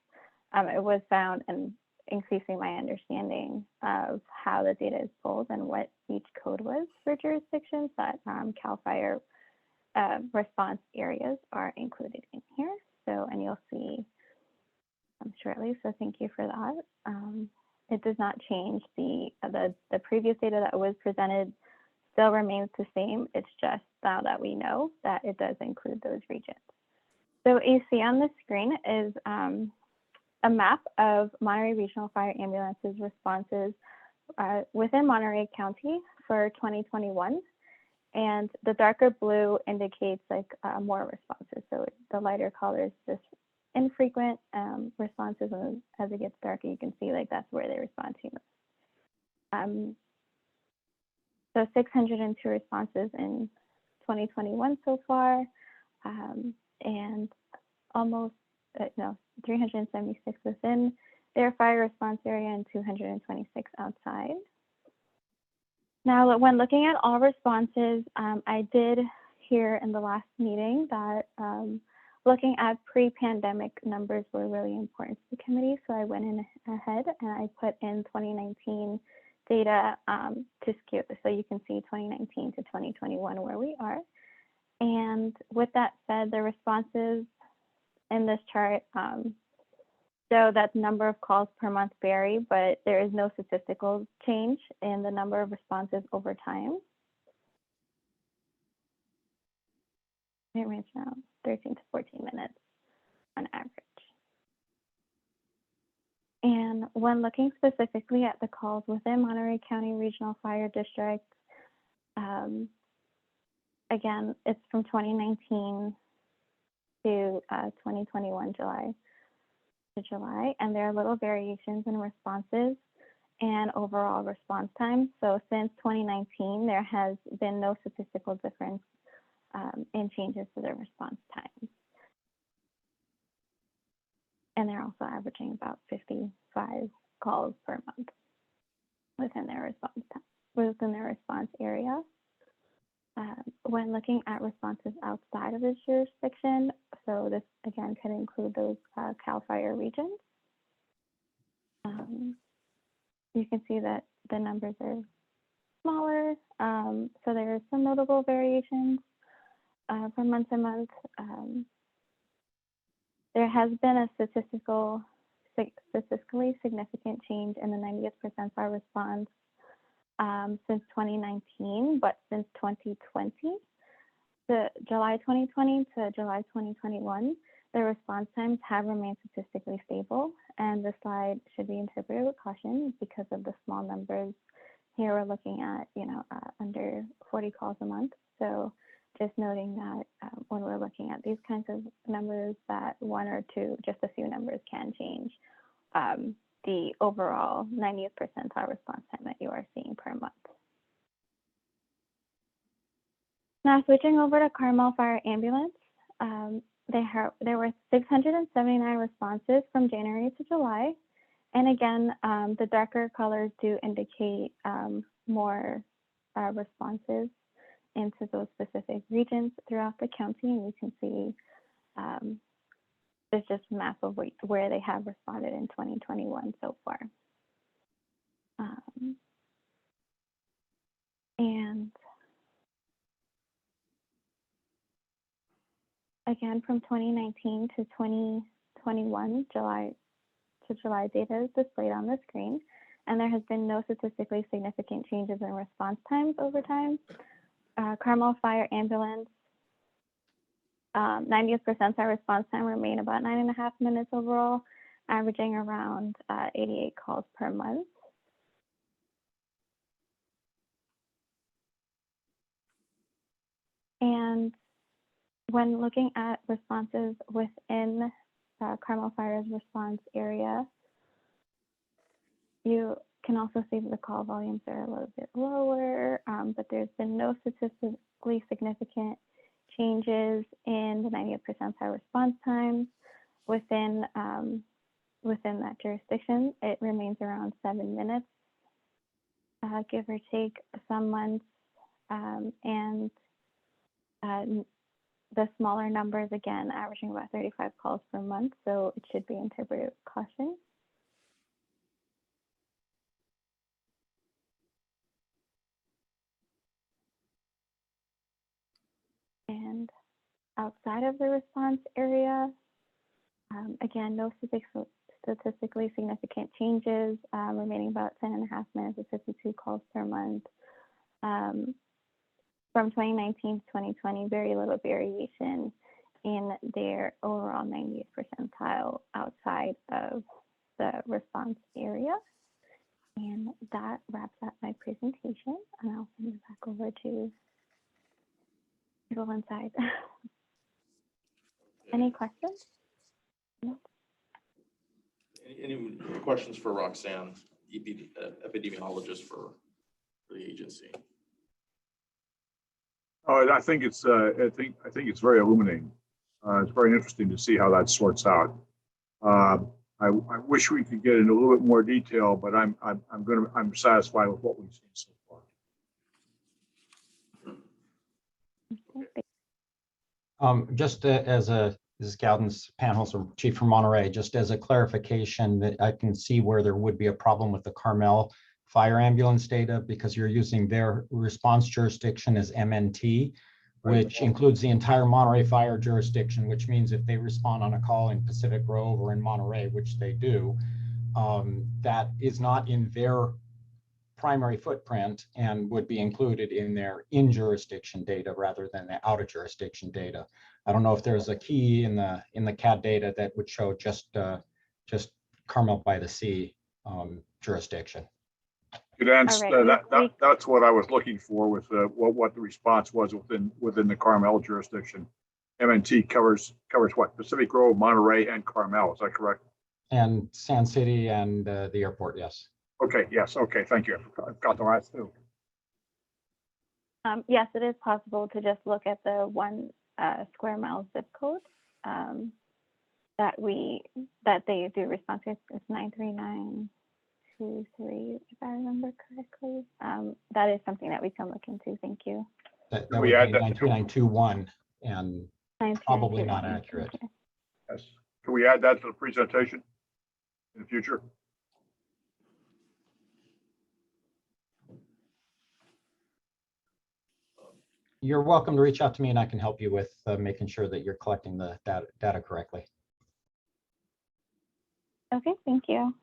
it was found and increasing my understanding of how the data is pulled and what each code was for jurisdictions that CAL FIRE response areas are included in here. So, and you'll see shortly, so thank you for that. It does not change the previous data that was presented still remains the same. It's just now that we know that it does include those regions. So what you see on the screen is a map of Monterey Regional Fire Ambulance's responses within Monterey County for 2021. And the darker blue indicates like more responses. So the lighter color is just infrequent responses, and as it gets darker, you can see like that's where they respond to. So 602 responses in 2021 so far, and almost 376 within their fire response area and 226 outside. Now, when looking at all responses, I did hear in the last meeting that looking at pre-pandemic numbers were really important to the committee. So I went in ahead and I put in 2019 data to skew. So you can see 2019 to 2021 where we are. And with that said, the responses in this chart show that number of calls per month vary, but there is no statistical change in the number of responses over time. It ranges around 13 to 14 minutes on average. And when looking specifically at the calls within Monterey County Regional Fire District, again, it's from 2019 to 2021 July to July, and there are little variations in responses and overall response time. So since 2019, there has been no statistical difference in changes to the response time. And they're also averaging about 55 calls per month within their response time, within their response area. When looking at responses outside of this jurisdiction, so this again could include those CAL FIRE regions. You can see that the numbers are smaller, so there are some notable variations from month to month. There has been a statistically significant change in the 90th percentile response since 2019, but since 2020, to July 2020 to July 2021, the response times have remained statistically stable, and the slide should be interpreted with caution because of the small numbers. Here we're looking at, under 40 calls a month. So just noting that when we're looking at these kinds of numbers, that one or two, just a few numbers can change the overall 90th percentile response time that you are seeing per month. Now switching over to Carmel Fire Ambulance, there were 679 responses from January to July. And again, the darker colors do indicate more responses into those specific regions throughout the county. And you can see there's just a map of where they have responded in 2021 so far. And again, from 2019 to 2021, July to July data is displayed on the screen, and there has been no statistically significant changes in response times over time. Carmel Fire Ambulance, 90th percentile response time remain about 9.5 minutes overall, averaging around 88 calls per month. And when looking at responses within Carmel Fire's response area, you can also see that the call volumes are a little bit lower, but there's been no statistically significant changes in the 90th percentile response times within that jurisdiction. It remains around 7 minutes, give or take some months, and the smaller numbers, again, averaging about 35 calls per month, so it should be interpreted with caution. And outside of the response area, again, no statistically significant changes, remaining about 10.5 minutes with 52 calls per month. From 2019 to 2020, very little variation in their overall 90th percentile outside of of the response area. And that wraps up my presentation, and I'll send it back over to go inside. Any questions? No. Any questions for Roxanne, epidemiologist for the agency? Oh, I think it's very illuminating. It's very interesting to see how that sorts out. I wish we could get into a little bit more detail, but I'm satisfied with what we've seen so far. Just as this is Gowden's Panholzer, Chief from Monterey, just as a clarification that I can see where there would be a problem with the Carmel fire ambulance data because you're using their response jurisdiction as MNT, which includes the entire Monterey fire jurisdiction, which means if they respond on a call in Pacific Grove or in Monterey, which they do, that is not in their primary footprint and would be included in their in-jurisdiction data rather than the out-of-jurisdiction data. I don't know if there's a key in the CAD data that would show just Carmel by the Sea jurisdiction. Good answer. That's what I was looking for with what the response was within the Carmel jurisdiction. MNT covers what? Pacific Grove, Monterey, and Carmel. Is that correct? And Sand City and the airport, yes. Okay. Yes. Okay. Thank you. I've got the last two. Yes, it is possible to just look at the 1 square mile zip code that they do respond to. It's 93923, if I remember correctly. That is something that we can look into. Thank you. That would be 93921 and probably not accurate. Yes. Can we add that to the presentation in the future? You're welcome to reach out to me and I can help you with making sure that you're collecting the data correctly. Okay, thank you.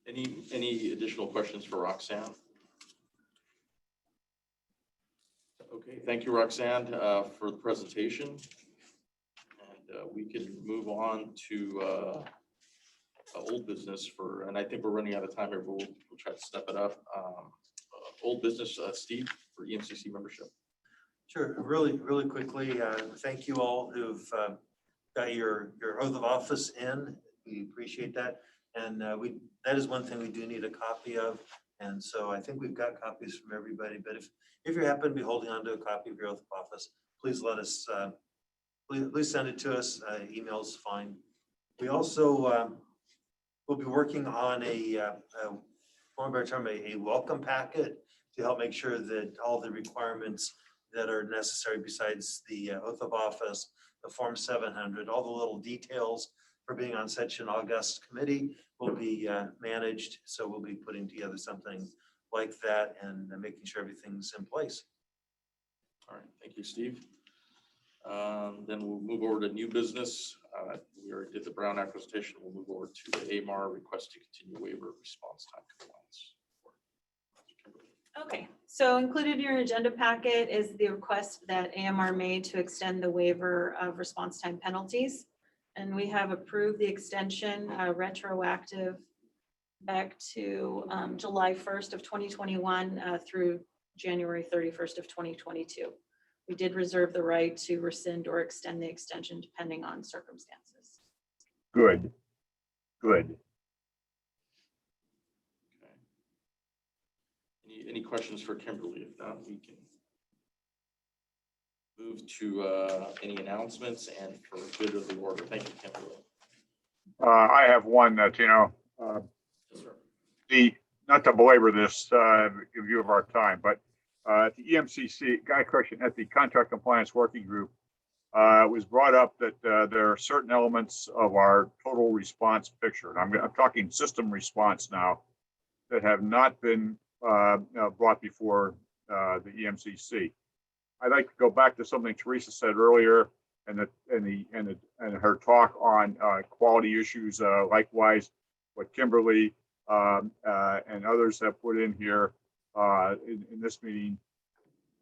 Okay. Any additional questions for Roxanne? Okay, thank you, Roxanne, for the presentation. And we can move on to old business and I think we're running out of time here, but we'll try to step it up. Old business, Steve, for EMCC membership. Sure, really quickly, thank you all who've got your oath of office in. We appreciate that. And that is one thing we do need a copy of. And so I think we've got copies from everybody, but if you happen to be holding on to a copy of your oath of office, please let us, please send it to us. Email's fine. We also will be working on a welcome packet to help make sure that all the requirements that are necessary besides the oath of office, the Form 700, all the little details for being on such an august committee will be managed. So we'll be putting together something like that and making sure everything's in place. All right, thank you, Steve. Then we'll move over to new business. We already did the Brown Act presentation. We'll move over to the AMAR request to continue waiver response time compliance. Okay, so included in your agenda packet is the request that AMR made to extend the waiver of response time penalties. And we have approved the extension retroactive back to July 1st of 2021 through January 31st of 2022. We did reserve the right to rescind or extend the extension depending on circumstances. Good. Any questions for Kimberly? If not, we can move to any announcements and for good of the order. Thank you, Kimberly. I have one, Tino. Yes, sir. Not to belabor this in view of our time, but at the EMCC, at the Contract Compliance Working Group, it was brought up that there are certain elements of our total response picture, and I'm talking system response now, that have not been brought before the EMCC. I'd like to go back to something Teresa said earlier, and her talk on quality issues. Likewise, what Kimberly and others have put in here in this meeting.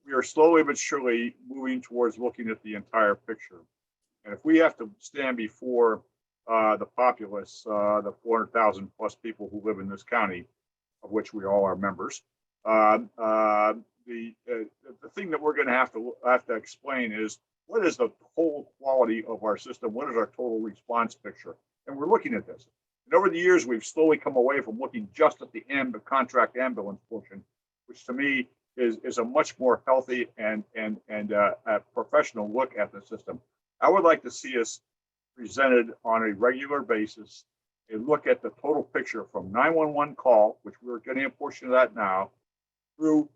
We are slowly but surely moving towards looking at the entire picture. And if we have to stand before the populace, the 400,000 plus people who live in this county, of which we all are members, the thing that we're going to have to explain is what is the whole quality of our system? What is our total response picture? And we're looking at this. And over the years, we've slowly come away from looking just at the contract ambulance portion, which to me is a much more healthy and a professional look at the system. I would like to see us presented on a regular basis and look at the total picture from 911 call, which we're getting a portion of that now, through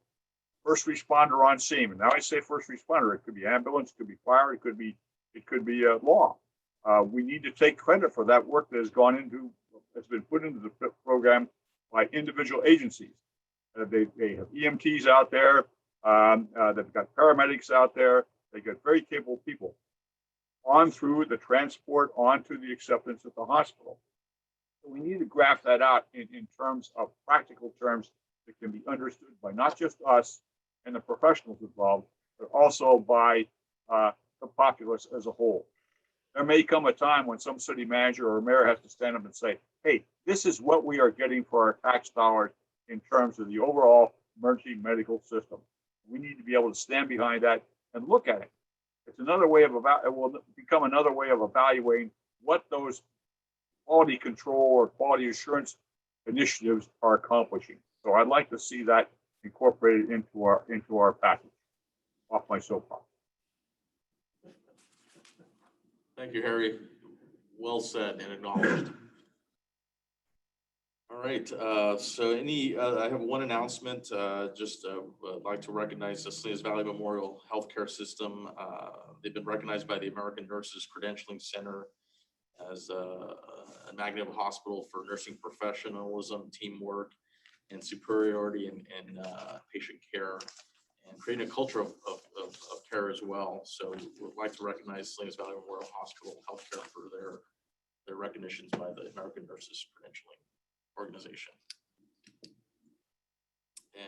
first responder on scene. And now I say first responder, it could be ambulance, it could be fire, it could be law. We need to take credit for that work that has been put into the program by individual agencies. They have EMTs out there, they've got paramedics out there, they got very capable people on through the transport onto the acceptance at the hospital. So we need to graph that out in terms of practical terms that can be understood by not just us and the professionals involved, but also by the populace as a whole. There may come a time when some city manager or mayor has to stand up and say, hey, this is what we are getting for our tax dollars in terms of the overall emergency medical system. We need to be able to stand behind that and look at it. It's another way of it will become another way of evaluating what those quality control or quality assurance initiatives are accomplishing. So I'd like to see that incorporated into our package. Off my soapbox. Thank you, Harry. Well said and acknowledged. All right, so I have one announcement. I'd like to recognize the Salinas Valley Memorial Healthcare System. They've been recognized by the American Nurses Credentialing Center as a magnet of a hospital for nursing professionalism, teamwork, and superiority in patient care, and creating a culture of care as well. So we'd like to recognize Salinas Valley Memorial Hospital Healthcare for their recognitions by the American Nurses Credentialing Organization.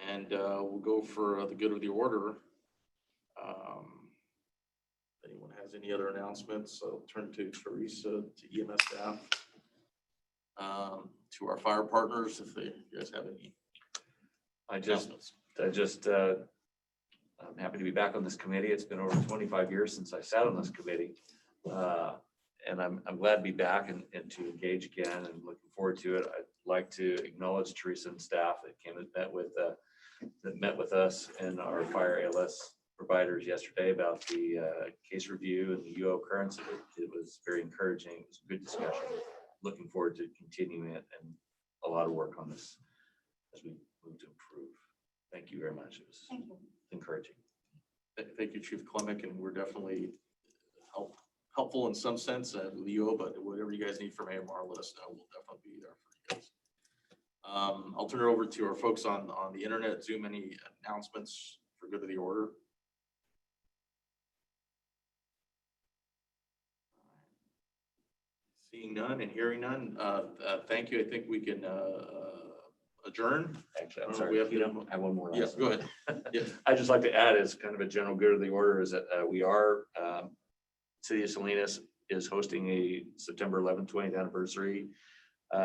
And we'll go for the good of the order. If anyone has any other announcements, I'll turn to Teresa, to EMS staff, to our fire partners, if you guys have any announcements. I'm happy to be back on this committee. It's been over 25 years since I sat on this committee. And I'm glad to be back and to engage again, and looking forward to it. I'd like to acknowledge Teresa and staff that came and met with us and our fire ALS providers yesterday about the case review and the UO occurrence. It was very encouraging. It was a good discussion. Looking forward to continuing it, and a lot of work on this as we move to improve. Thank you very much. It was encouraging. Thank you, Chief Clemick, and we're definitely helpful in some sense with UO, but whatever you guys need from AMR, let us know. We'll definitely be there for you guys. I'll turn it over to our folks on the internet, Zoom. Any announcements for good of the order? Seeing none and hearing none, thank you. I think we can adjourn. Actually, I'm sorry. I have one more. Yes, go ahead. Yes. I'd just like to add, as kind of a general good of the order, is that we are, City of Salinas is hosting a September 11th, 20th anniversary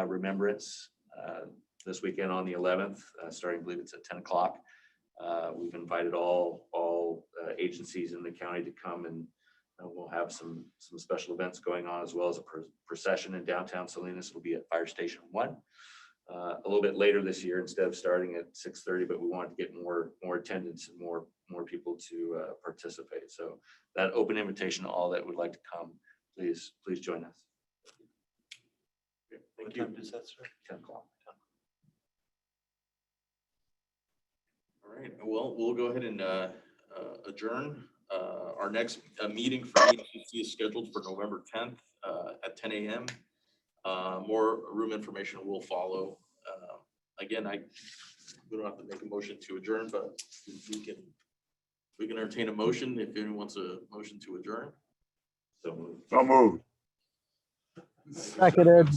remembrance this weekend on the 11th, starting, I believe it's at 10 o'clock. We've invited all agencies in the county to come, and we'll have some special events going on, as well as a procession in downtown Salinas. It'll be at Fire Station 1. A little bit later this year, instead of starting at 6:30, but we wanted to get more attendance and more people to participate. So that open invitation to all that would like to come, please join us. Thank you. What time does that start? 10 o'clock. All right. Well, we'll go ahead and adjourn. Our next meeting for EMCC is scheduled for November 10th at 10 a.m. More room information will follow. Again, we don't have to make a motion to adjourn, but we can entertain a motion if anyone wants a motion to adjourn. So moved. Seconded.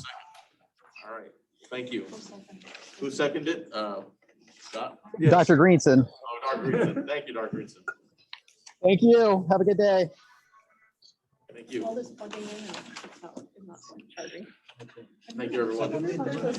All right. Thank you. Who seconded it? Scott? Yes. Dr. Greenson. Oh, Dr. Greenson. Thank you, Dr. Greenson. Thank you. Have a good day. Thank you. All this plugging in and it's not charging. Thank you, everyone.